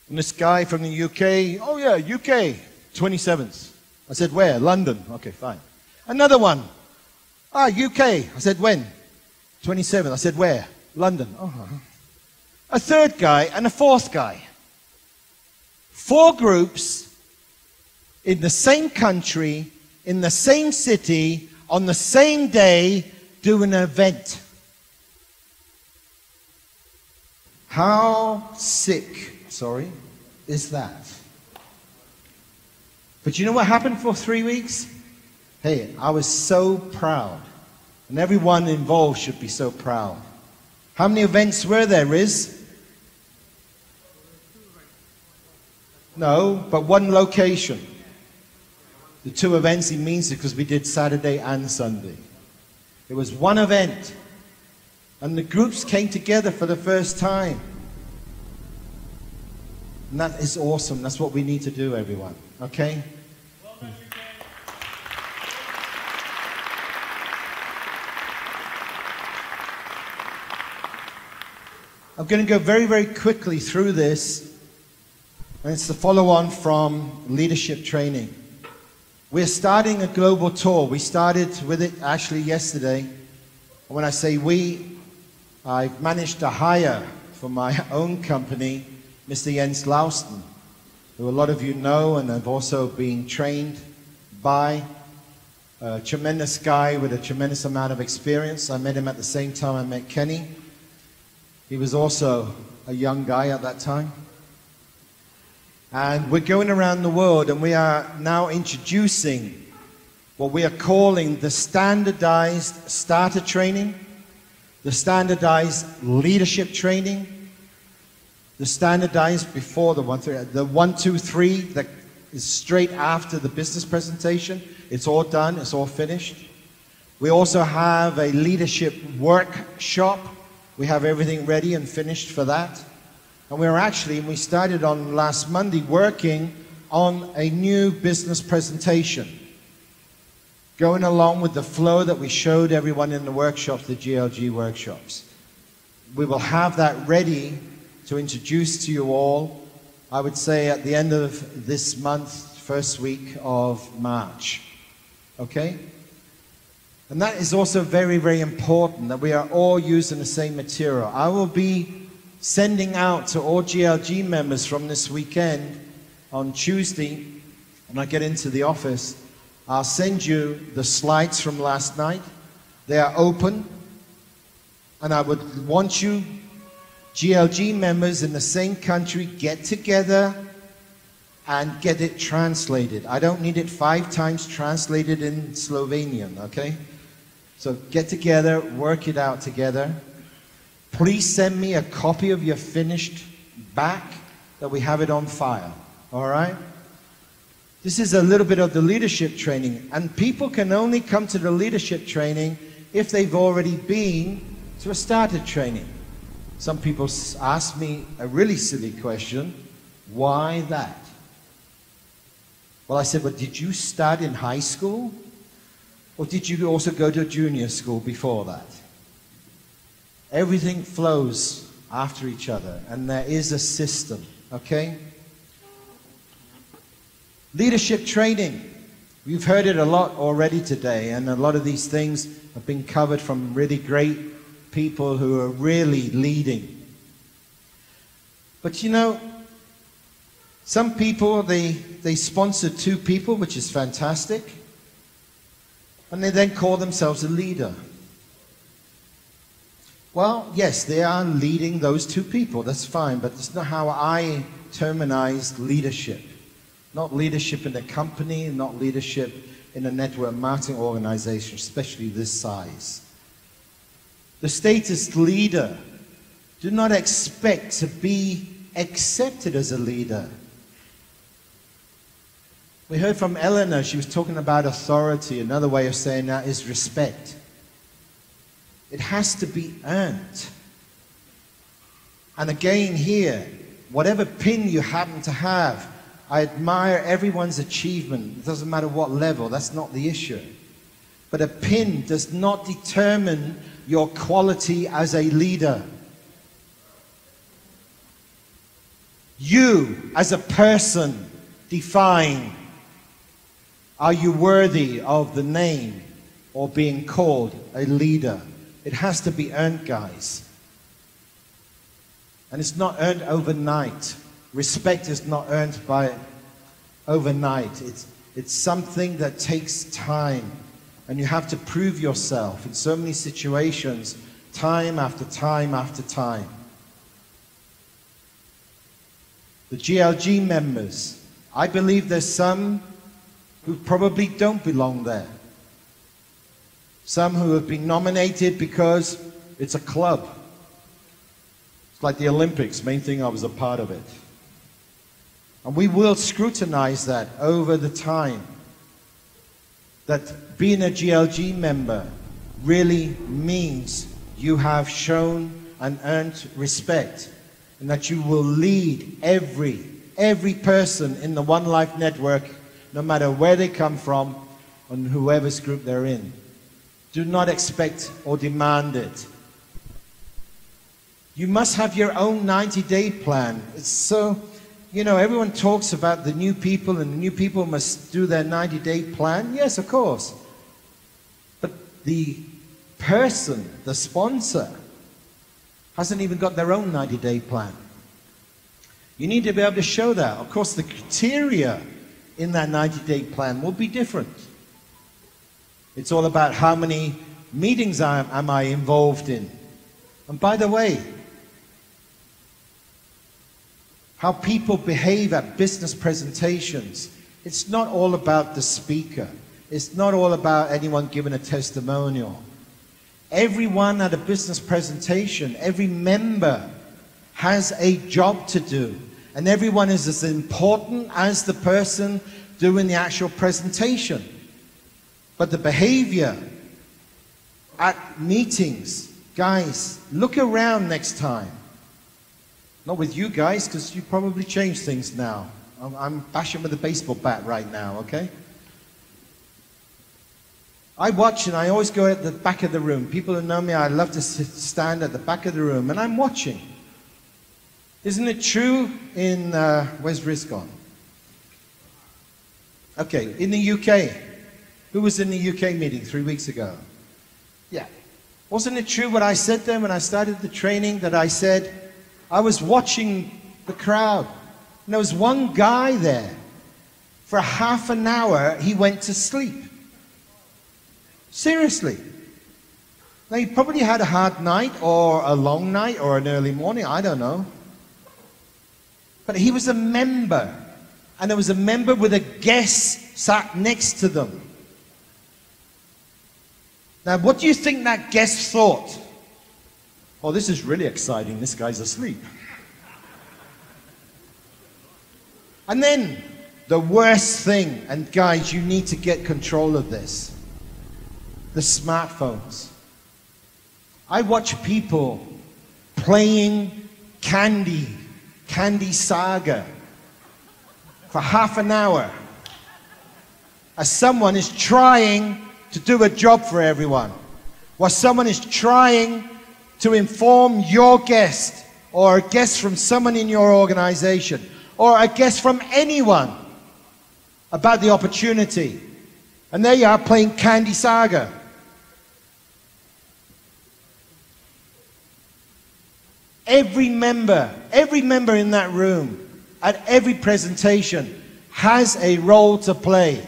Speaker 2: And this guy from the UK, oh yeah, UK, 27th. I said, where? London. Okay, fine. Another one. UK. I said, when? 27th. I said, where? London. A third guy and a fourth guy. 4 groups in the same country, in the same city, on the same day, doing an event. How sick, is that? But you know what happened for 3 weeks? Hey, I was so proud. And everyone involved should be so proud. How many events were there, Riz? No, but 1 location. The 2 events, he means it because we did Saturday and Sunday. It was 1 event. And the groups came together for the first time. And that is awesome. That's what we need to do, everyone. Okay? I'm going to go very, very quickly through this. And it's the follow-on from leadership training. We're starting a global tour. We started with it actually yesterday. When I say we, I've managed to hire for my own company Mr. Jens Lausten, who a lot of you know and have also been trained by. A tremendous guy with a tremendous amount of experience. I met him at the same time I met Kenny. He was also a young guy at that time. And we're going around the world and we are now introducing what we are calling the standardized starter training, the standardized leadership training, the standardized before the 1, 2, 3 that is straight after the business presentation. It's all done, it's all finished. We also have a leadership workshop. We have everything ready and finished for that. And we started on last Monday working on a new business presentation, going along with the flow that we showed everyone in the workshops, the GLG workshops. We will have that ready to introduce to you all, I would say at the end of this month, first week of March. Okay? And that is also very, very important, that we are all using the same material. I will be sending out to all GLG members from this weekend on Tuesday, when I get into the office, I'll send you the slides from last night. They are open, and I would want you, GLG members in the same country, get together and get it translated. I don't need it 5 times translated in Slovenian, okay? So get together, work it out together. Please send me a copy of your finished back, that we have it on file, all right? This is a little bit of the leadership training, and people can only come to the leadership training if they've already been to a starter training. Some people ask me a really silly question, why that? Well, I said, well, did you start in high school? Or did you also go to junior school before that? Everything flows after each other, and there is a system, okay? Leadership training. We've heard it a lot already today, and a lot of these things have been covered from really great people who are really leading. But you know, some people, they sponsor 2 people, which is fantastic, and they then call themselves a leader. Well, yes, they are leading those 2 people, that's fine, but it's not how I terminize leadership. Not leadership in a company, not leadership in a network marketing organization, especially this size. The status leader, do not expect to be accepted as a leader. We heard from Eleanor, she was talking about authority. Another way of saying that is respect. It has to be earned. And again here, whatever pin you happen to have, I admire everyone's achievement. It doesn't matter what level, that's not the issue. But a pin does not determine your quality as a leader. You, as a person, define, are you worthy of the name or being called a leader? It has to be earned, guys. And it's not earned overnight. Respect is not earned by overnight. It's something that takes time. And you have to prove yourself in so many situations, time after time after time. The GLG members, I believe there's some who probably don't belong there. Some who have been nominated because it's a club. It's like the Olympics, main thing I was a part of it. And we will scrutinize that over the time. That being a GLG member really means you have shown and earned respect, and that you will lead every person in the One Life Network, no matter where they come from and whoever's group they're in. Do not expect or demand it. You must have your own 90-day plan. It's so, you know, everyone talks about the new people and the new people must do their 90-day plan. Yes, of course. But the person, the sponsor, hasn't even got their own 90-day plan. You need to be able to show that. Of course, the criteria in that 90-day plan will be different. It's all about how many meetings am I involved in. And by the way, how people behave at business presentations. It's not all about the speaker. It's not all about anyone giving a testimonial. Everyone at a business presentation, every member has a job to do. And everyone is as important as the person doing the actual presentation. But the behavior at meetings, guys, look around next time. Not with you guys, because you probably changed things now. I'm bashing with a baseball bat right now, okay? I watch and I always go at the back of the room. People who know me, I love to stand at the back of the room and I'm watching. Isn't it true in, where's Riz gone? Okay, in the UK. Who was in the UK meeting 3 weeks ago? Yeah. Wasn't it true what I said then when I started the training, that I said, I was watching the crowd and there was one guy there. For half an hour, he went to sleep. Seriously. Now, he probably had a hard night or a long night or an early morning, I don't know. But he was a member, and there was a member with a guest sat next to them. Now, what do you think that guest thought? Oh, this is really exciting, this guy's asleep. And then, the worst thing, and guys, you need to get control of this. The smartphones. I watch people playing Candy Saga for half an hour as someone is trying to do a job for everyone, while someone is trying to inform your guest or a guest from someone in your organization or a guest from anyone about the opportunity. And there you are playing Candy Saga. Every member in that room, at every presentation, has a role to play.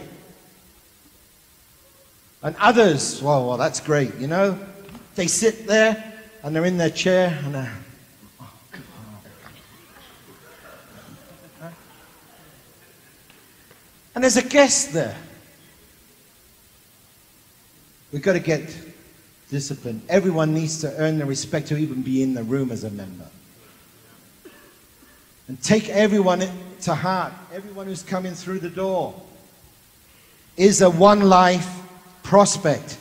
Speaker 2: And others, well, that's great, you know. They sit there and they're in their chair and they're, and there's a guest there. We've got to get discipline. Everyone needs to earn the respect to even be in the room as a member. And take everyone to heart. Everyone who's coming through the door is a one life prospect.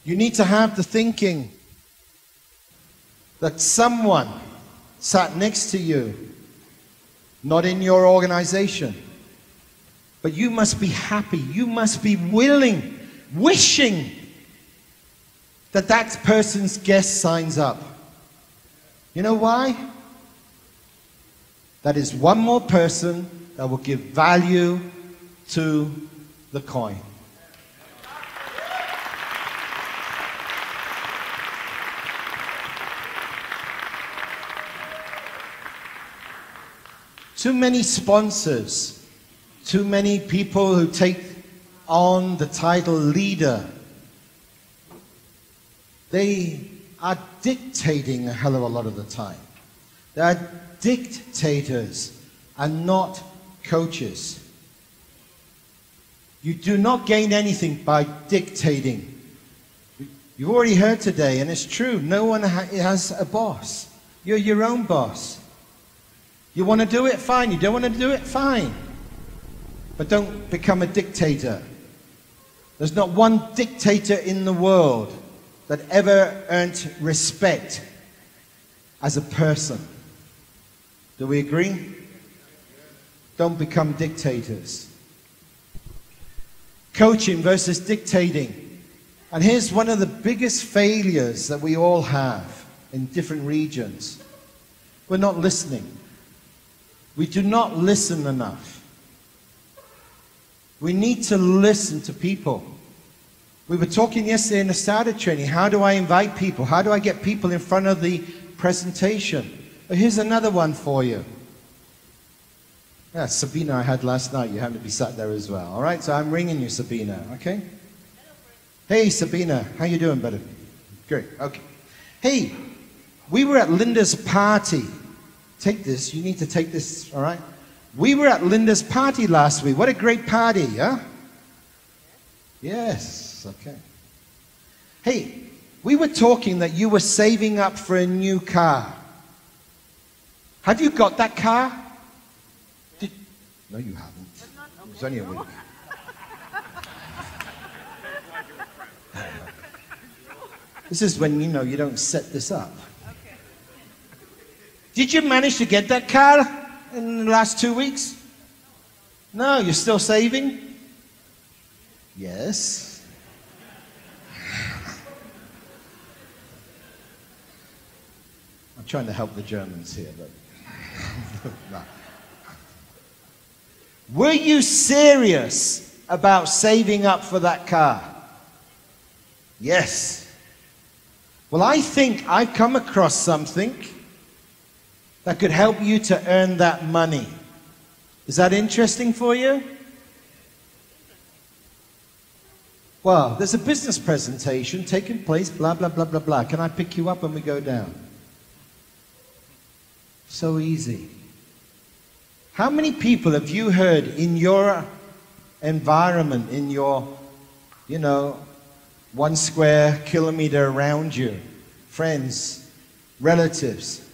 Speaker 2: You need to have the thinking that someone sat next to you, not in your organization, but you must be happy. You must be willing, wishing that that person's guest signs up. You know why? That is one more person that will give value to the coin. Too many sponsors, too many people who take on the title leader, they are dictating a hell of a lot of the time. They are dictators and not coaches. You do not gain anything by dictating. You've already heard today, and it's true, no one has a boss. You're your own boss. You want to do it, fine. You don't want to do it, fine. But don't become a dictator. There's not one dictator in the world that ever earned respect as a person. Do we agree? Don't become dictators. Coaching versus dictating. And here's one of the biggest failures that we all have in different regions. We're not listening. We do not listen enough. We need to listen to people. We were talking yesterday in the starter training. How do I invite people? How do I get people in front of the presentation? Well, here's another one for you. Yeah, Sabina I had last night. You happen to be sat there as well. All right, so I'm ringing you, Sabina, okay? Hey, Sabina, how you doing, buddy? Great, okay. Hey, we were at Linda's party. Take this, you need to take this, all right? We were at Linda's party last week. What a great party, huh? Yes, okay. Hey, we were talking that you were saving up for a new car. Have you got that car? No, you haven't. It was only a week. This is when, you know, you don't set this up. Did you manage to get that car in the last 2 weeks? No, you're still saving? Yes. I'm trying to help the Germans here, but no. Were you serious about saving up for that car? Yes. Well, I think I've come across something that could help you to earn that money. Is that interesting for you? Well, there's a business presentation taking place, blah, blah, blah, blah, blah. Can I pick you up when we go down? So easy. How many people have you heard in your environment, in your, 1 square kilometer around you, friends, relatives,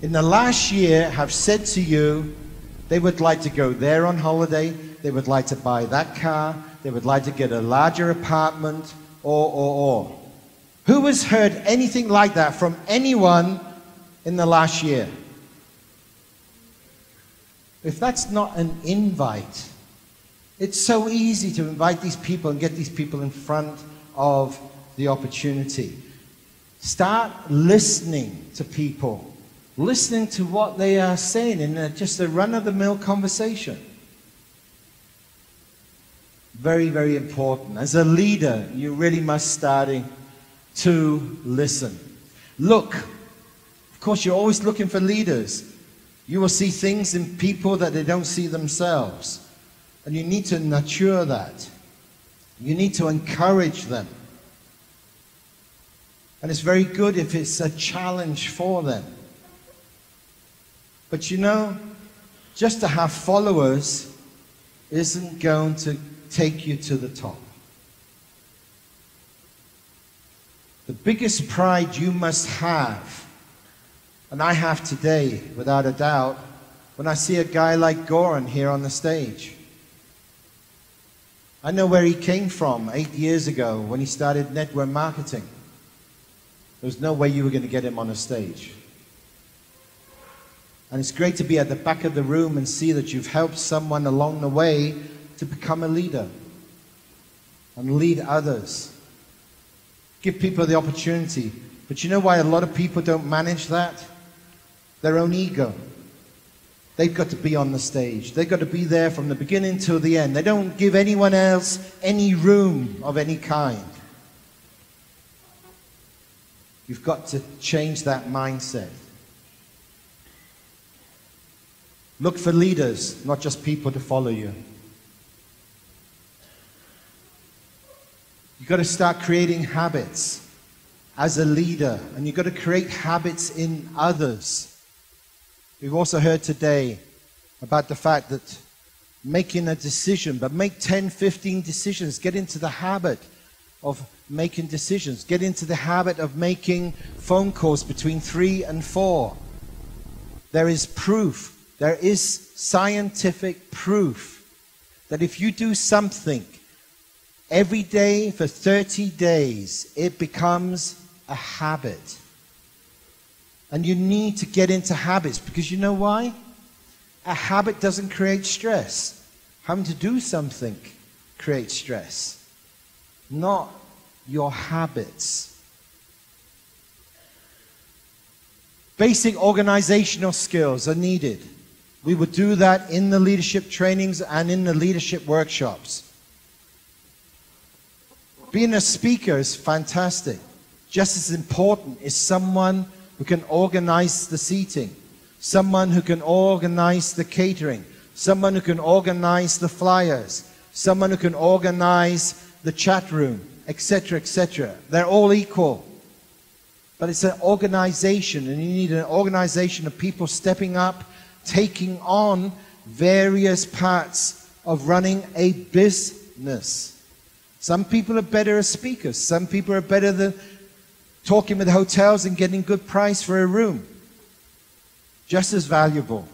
Speaker 2: in the last year have said to you they would like to go there on holiday, they would like to buy that car, they would like to get a larger apartment, or. Who has heard anything like that from anyone in the last year? If that's not an invite, it's so easy to invite these people and get these people in front of the opportunity. Start listening to people. Listening to what they are saying in just a run-of-the-mill conversation. Very, very important. As a leader, you really must start to listen. Look. Of course, you're always looking for leaders. You will see things in people that they don't see themselves. And you need to nurture that. You need to encourage them. And it's very good if it's a challenge for them. But just to have followers isn't going to take you to the top. The biggest pride you must have, and I have today, without a doubt, when I see a guy like Goran here on the stage. I know where he came from 8 years ago when he started network marketing. There was no way you were going to get him on a stage. And it's great to be at the back of the room and see that you've helped someone along the way to become a leader and lead others. Give people the opportunity. But you know why a lot of people don't manage that? Their own ego. They've got to be on the stage. They've got to be there from the beginning till the end. They don't give anyone else any room of any kind. You've got to change that mindset. Look for leaders, not just people to follow you. You've got to start creating habits as a leader, and you've got to create habits in others. We've also heard today about the fact that making a decision, but make 10, 15 decisions. Get into the habit of making decisions. Get into the habit of making phone calls between 3 and 4. There is proof. There is scientific proof that if you do something every day for 30 days, it becomes a habit. And you need to get into habits, because you know why? A habit doesn't create stress. Having to do something creates stress, not your habits. Basic organizational skills are needed. We would do that in the leadership trainings and in the leadership workshops. Being a speaker is fantastic. Just as important is someone who can organize the seating, someone who can organize the catering, someone who can organize the flyers, someone who can organize the chat room, etc., etc. They're all equal. But it's an organization, and you need an organization of people stepping up, taking on various parts of running a business. Some people are better as speakers. Some people are better than talking with hotels and getting good price for a room. Just as valuable.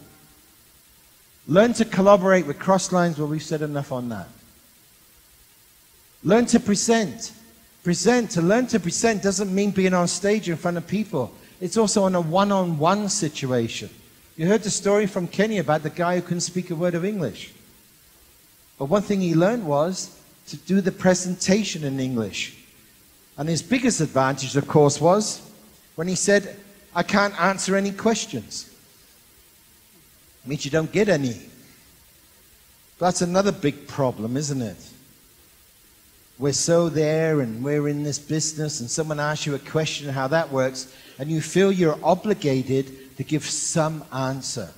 Speaker 2: Learn to collaborate with cross lines. Well, we've said enough on that. Learn to present. To learn to present doesn't mean being on stage in front of people. It's also in a one-on-one situation. You heard the story from Kenny about the guy who couldn't speak a word of English. But one thing he learned was to do the presentation in English. And his biggest advantage, of course, was when he said, I can't answer any questions. It means you don't get any. That's another big problem, isn't it? We're so there and we're in this business and someone asks you a question how that works and you feel you're obligated to give some answer.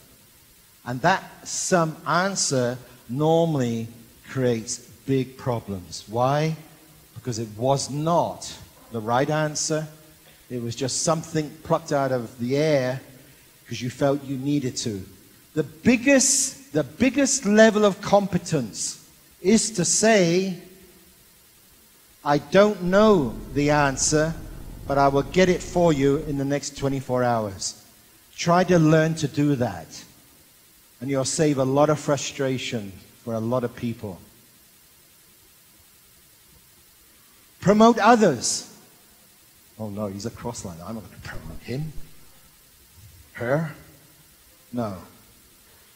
Speaker 2: And that some answer normally creates big problems. Why? Because it was not the right answer. It was just something plucked out of the air because you felt you needed to. The biggest level of competence is to say, I don't know the answer, but I will get it for you in the next 24 hours. Try to learn to do that, and you'll save a lot of frustration for a lot of people. Promote others. Oh no, he's a crossline. I'm not going to promote him. Her? No.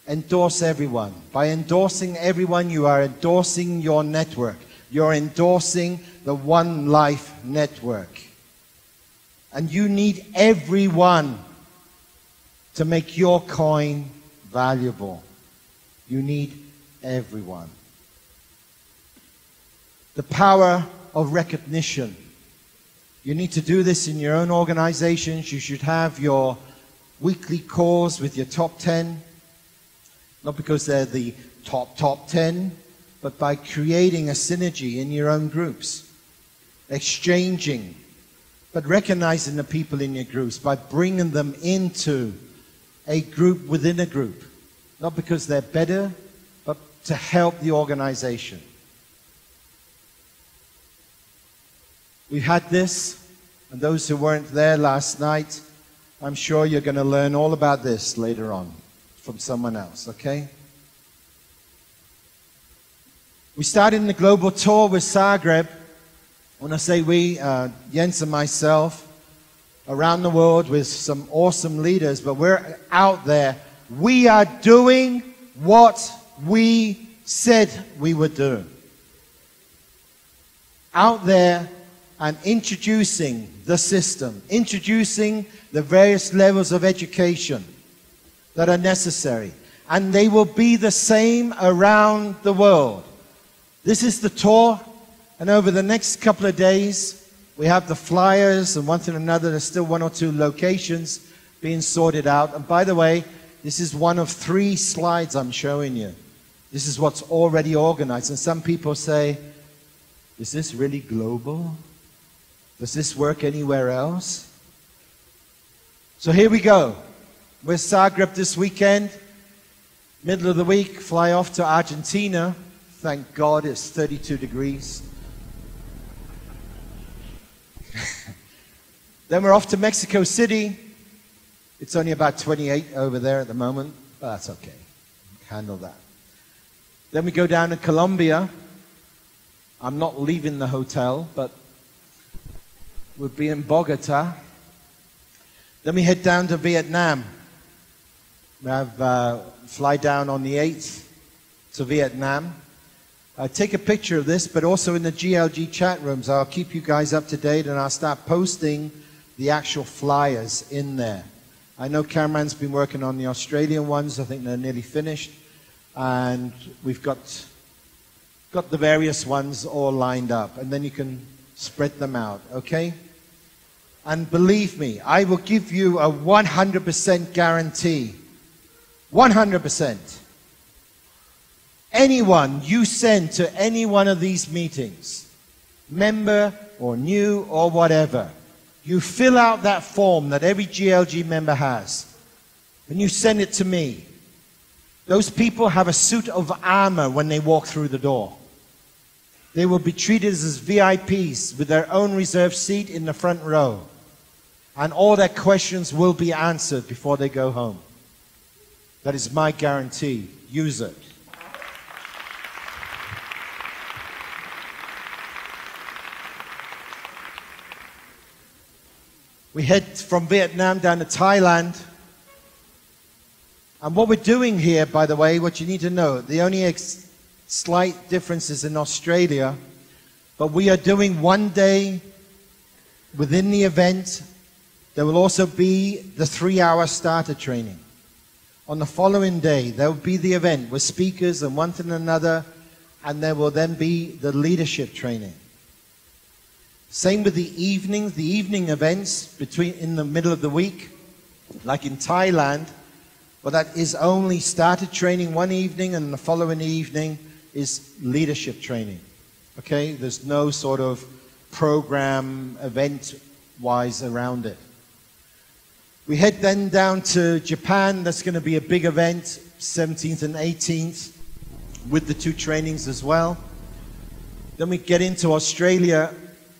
Speaker 2: Endorse everyone. By endorsing everyone, you are endorsing your network. You're endorsing the One Life network. And you need everyone to make your coin valuable. You need everyone. The power of recognition. You need to do this in your own organizations. You should have your weekly calls with your top 10. Not because they're the top 10, but by creating a synergy in your own groups. Exchanging, but recognizing the people in your groups by bringing them into a group within a group. Not because they're better, but to help the organization. We've had this, And those who weren't there last night, I'm sure you're going to learn all about this later on from someone else, okay? We started in the global tour with Zagreb. When I say we, Jens and myself, around the world with some awesome leaders, but we're out there. We are doing what we said we would do. Out there and introducing the system, introducing the various levels of education that are necessary. And they will be the same around the world. This is the tour, and over the next couple of days, we have the flyers and one thing or another. There's still 1 or 2 locations being sorted out. And by the way, this is one of 3 slides I'm showing you. This is what's already organized. And some people say, is this really global? Does this work anywhere else? So here we go. We're Zagreb this weekend. Middle of the week, fly off to Argentina. Thank God it's 32 degrees. Then we're off to Mexico City. It's only about 28 over there at the moment, but that's okay. Handle that. Then we go down to Colombia. I'm not leaving the hotel, but we'll be in Bogota. Then we head down to Vietnam. We have fly down on the 8th to Vietnam. Take a picture of this, but also in the GLG chat rooms. I'll keep you guys up to date, and I'll start posting the actual flyers in there. I know Cameron's been working on the Australian ones. I think they're nearly finished. And we've got the various ones all lined up. And then you can spread them out, okay? And believe me, I will give you a 100% guarantee. 100%. Anyone you send to any one of these meetings, member or new or whatever, you fill out that form that every GLG member has, and you send it to me. Those people have a suit of armor when they walk through the door. They will be treated as VIPs with their own reserved seat in the front row. And all their questions will be answered before they go home. That is my guarantee. Use it. We head from Vietnam down to Thailand. And what we're doing here, by the way, what you need to know, the only slight difference is in Australia, but we are doing 1 day within the event. There will also be the 3-hour starter training. On the following day, there will be the event with speakers and one thing and another, and there will then be the leadership training. Same with the evening events in the middle of the week, like in Thailand, but that is only starter training one evening, and the following evening is leadership training. Okay, there's no sort of program event-wise around it. We head then down to Japan. That's going to be a big event, 17th and 18th, with the 2 trainings as well. Then we get into Australia,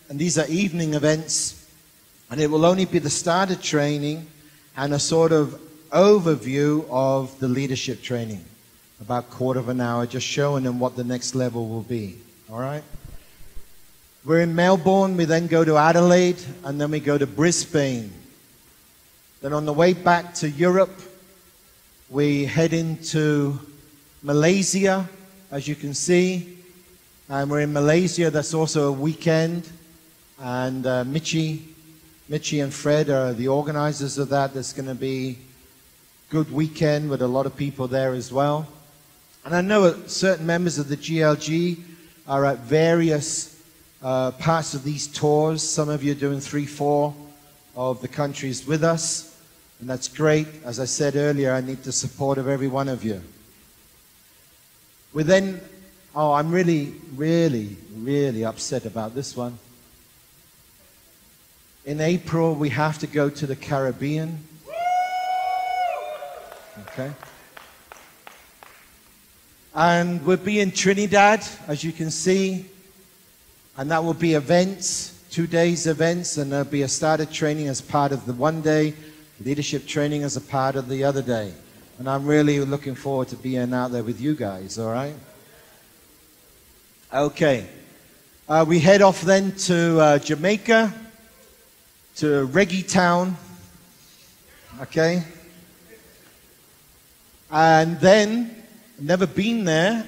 Speaker 2: and these are evening events, and it will only be the starter training and a sort of overview of the leadership training. About 1/4 an hour, just showing them what the next level will be. All right? We're in Melbourne, we then go to Adelaide, and then we go to Brisbane. Then on the way back to Europe, we head into Malaysia, as you can see. And we're in Malaysia, that's also a weekend. And Mitchie and Fred are the organizers of that. There's going to be a good weekend with a lot of people there as well. And I know certain members of the GLG are at various parts of these tours. Some of you are doing 3, 4 of the countries with us. And that's great. As I said earlier, I need the support of every one of you. We then, I'm really, really, really upset about this one. In April, we have to go to the Caribbean. Okay. And we'll be in Trinidad, as you can see. And that will be events 2 days events, and there'll be a starter training as part of the one day, leadership training as a part of the other day. And I'm really looking forward to being out there with you guys, all right? Okay. We head off then to Jamaica, to Reggae Town, okay? And then, never been there,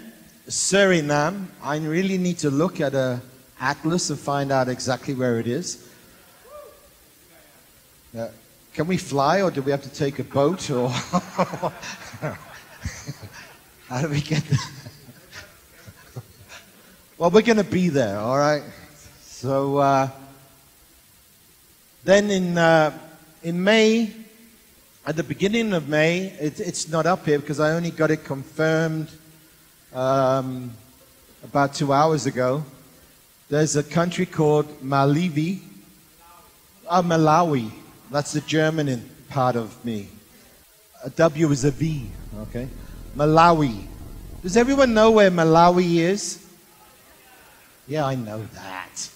Speaker 2: Suriname. I really need to look at an atlas and find out exactly where it is. Can we fly, or do we have to take a boat, or how do we get there? Well, we're going to be there, all right? So then in May, at the beginning of May, it's not up here because I only got it confirmed about 2 hours ago. There's a country called Malawi. That's the German part of me. A W is a V, okay? Malawi. Does everyone know where Malawi is? Yeah, I know that.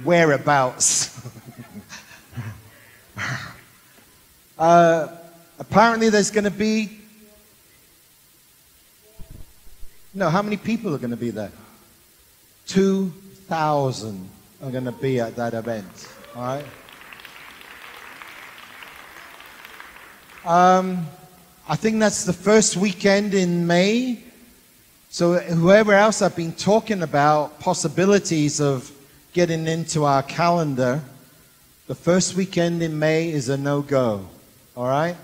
Speaker 2: Whereabouts? Apparently there's going to be... No, how many people are going to be there? 2,000 are going to be at that event. All right? I think that's the first weekend in May. So whoever else I've been talking about possibilities of getting into our calendar, the first weekend in May is a no-go. All right?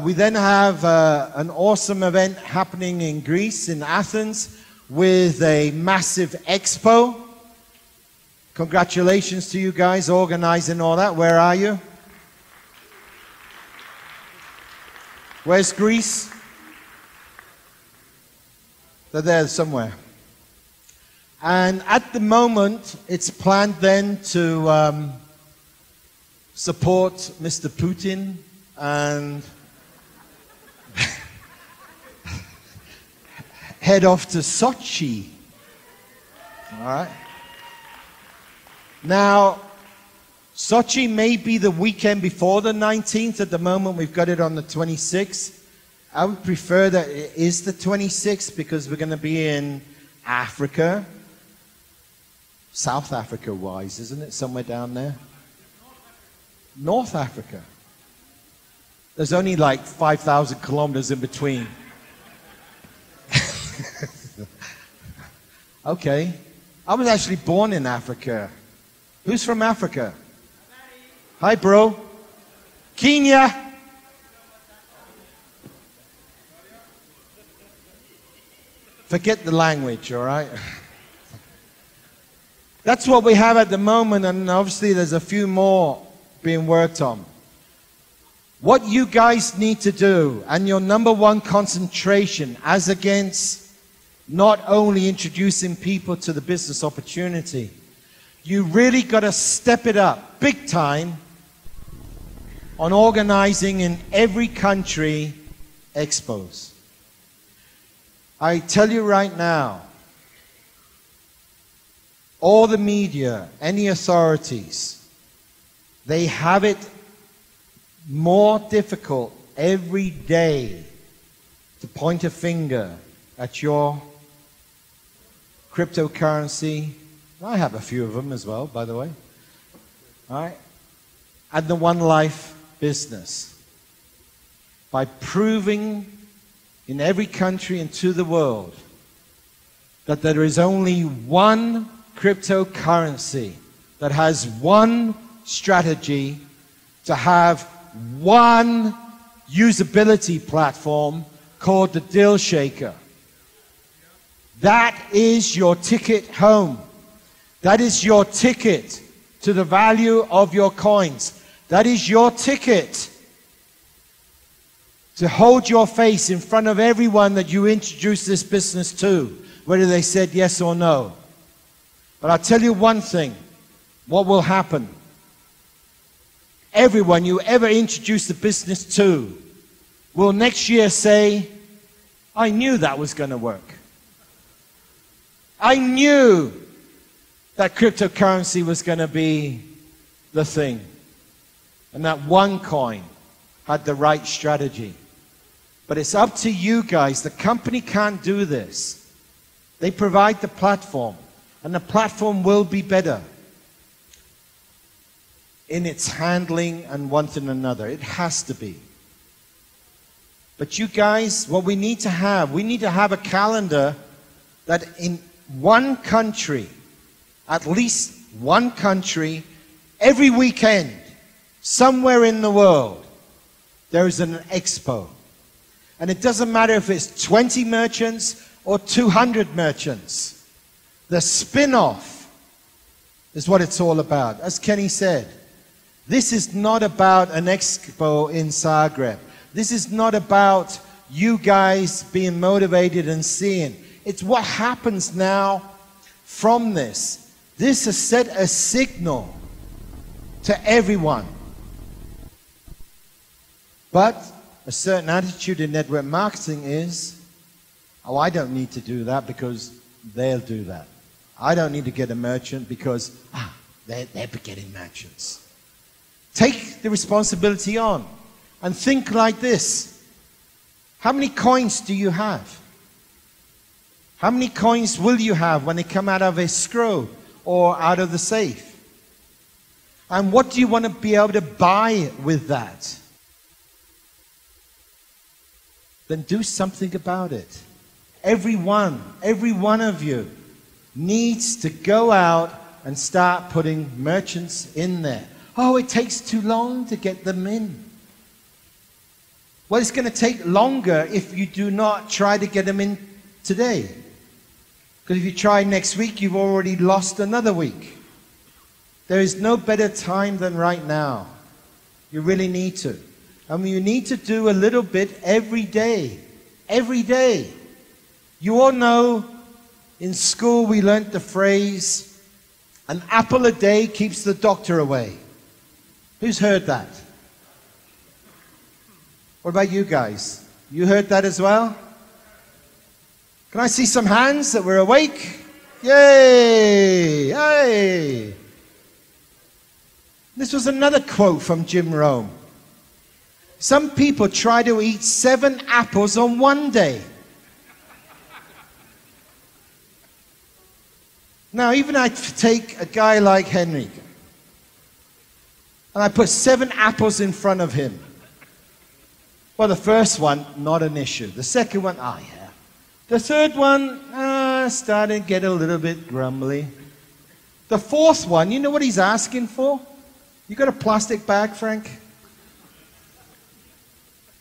Speaker 2: We then have an awesome event happening in Greece, in Athens, with a massive expo. Congratulations to you guys organizing all that. Where are you? Where's Greece? They're there somewhere. And at the moment, it's planned then to support Mr. Putin and head off to Sochi. All right. Now, Sochi may be the weekend before the 19th. At the moment, we've got it on the 26th. I would prefer that it is the 26th because we're going to be in Africa. South Africa-wise, isn't it? Somewhere down there. North Africa. There's only like 5,000 kilometers in between. Okay. I was actually born in Africa. Who's from Africa? Hi, bro. Kenya. Forget the language, all right? That's what we have at the moment, and obviously there's a few more being worked on. What you guys need to do, and your number one concentration, as against not only introducing people to the business opportunity, you really got to step it up big time on organizing in every country expos. I tell you right now, all the media, any authorities, they have it more difficult every day to point a finger at your cryptocurrency. I have a few of them as well, by the way. All right? And the One Life business. By proving in every country and to the world that there is only one cryptocurrency that has one strategy to have one usability platform called the Deal Shaker. That is your ticket home. That is your ticket to the value of your coins. That is your ticket to hold your face in front of everyone that you introduce this business to, whether they said yes or no. But I'll tell you one thing, what will happen. Everyone you ever introduce the business to will next year say, I knew that was going to work. I knew that cryptocurrency was going to be the thing. And that one coin had the right strategy. But it's up to you guys. The company can't do this. They provide the platform. And the platform will be better in its handling and one thing another. It has to be. But you guys, what we need to have a calendar that in one country, at least one country, every weekend, somewhere in the world, there is an expo. And it doesn't matter if it's 20 merchants or 200 merchants. The spin-off is what it's all about. As Kenny said, this is not about an expo in Zagreb. This is not about you guys being motivated and seeing. It's what happens now from this. This has set a signal to everyone. But a certain attitude in network marketing is, oh, I don't need to do that because they'll do that. I don't need to get a merchant because they're getting merchants. Take the responsibility on and think like this. How many coins do you have? How many coins will you have when they come out of escrow or out of the safe? And what do you want to be able to buy with that? Then do something about it. Every one of you needs to go out and start putting merchants in there. Oh, it takes too long to get them in. Well, it's going to take longer if you do not try to get them in today. Because if you try next week, you've already lost another week. There is no better time than right now. You really need to. And you need to do a little bit every day. Every day. You all know in school we learnt the phrase, an apple a day keeps the doctor away. Who's heard that? What about you guys? You heard that as well? Can I see some hands that were awake? Yay! Yay! This was another quote from Jim Rohn. Some people try to eat 7 apples on one day. Now, even I take a guy like Henry, and I put 7 apples in front of him. Well, the first one, not an issue. The second one, yeah. The third one, started to get a little bit grumbly. The fourth one, you know what he's asking for? You got a plastic bag, Frank?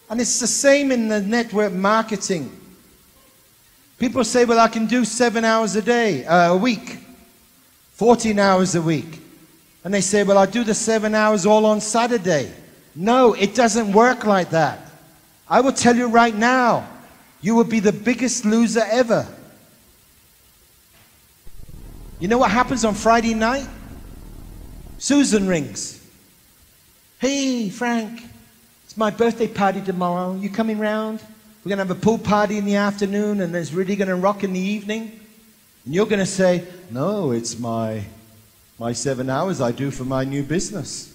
Speaker 2: And it's the same in the network marketing. People say, well, I can do 7 hours a week, 14 hours a week. And they say, well, I'll do the 7 hours all on Saturday. No, it doesn't work like that. I will tell you right now, you will be the biggest loser ever. You know what happens on Friday night? Susan rings. Hey, Frank, it's my birthday party tomorrow. You coming round? We're going to have a pool party in the afternoon and it's really going to rock in the evening. And you're going to say, no, it's my 7 hours I do for my new business.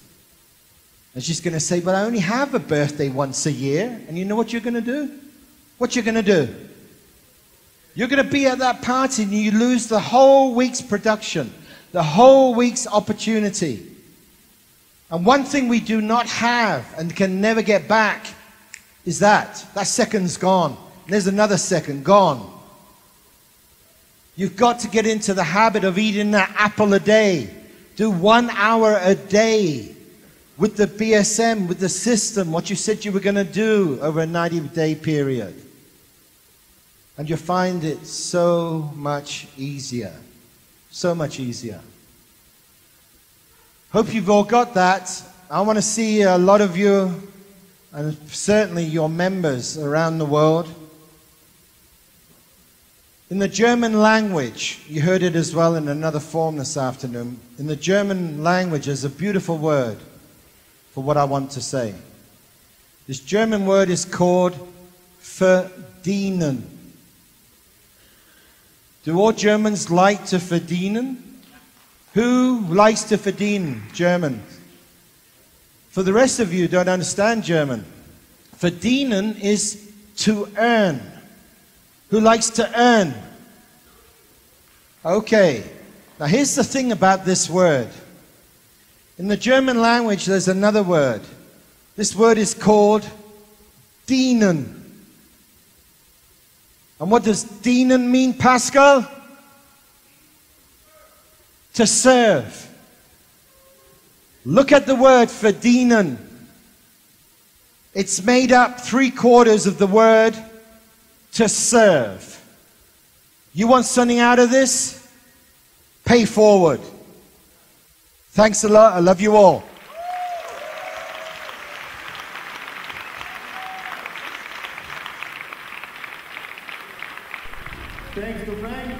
Speaker 2: And she's going to say, but I only have a birthday once a year. And you know what you're going to do? What you're going to do? You're going to be at that party and you lose the whole week's production, the whole week's opportunity. And one thing we do not have and can never get back is that. That second's gone. There's another second gone. You've got to get into the habit of eating that apple a day. Do 1 hour a day with the BSM, with the system, what you said you were going to do over a 90-day period. And you'll find it so much easier. So much easier. Hope you've all got that. I want to see a lot of you, and certainly your members around the world. In the German language, you heard it as well in another form this afternoon. In the German language, there's a beautiful word for what I want to say. This German word is called verdienen. Do all Germans like to verdienen? Who likes to verdienen? German. For the rest of you who don't understand German, verdienen is to earn. Who likes to earn? Okay. Now here's the thing about this word. In the German language there's another word. This word is called dienen. And what does dienen mean, Pascal? To serve. Look at the word verdienen. It's made up 3/4 of the word to serve. You want something out of this? Pay forward. Thanks a lot. I love you all.
Speaker 3: Thanks to Frank.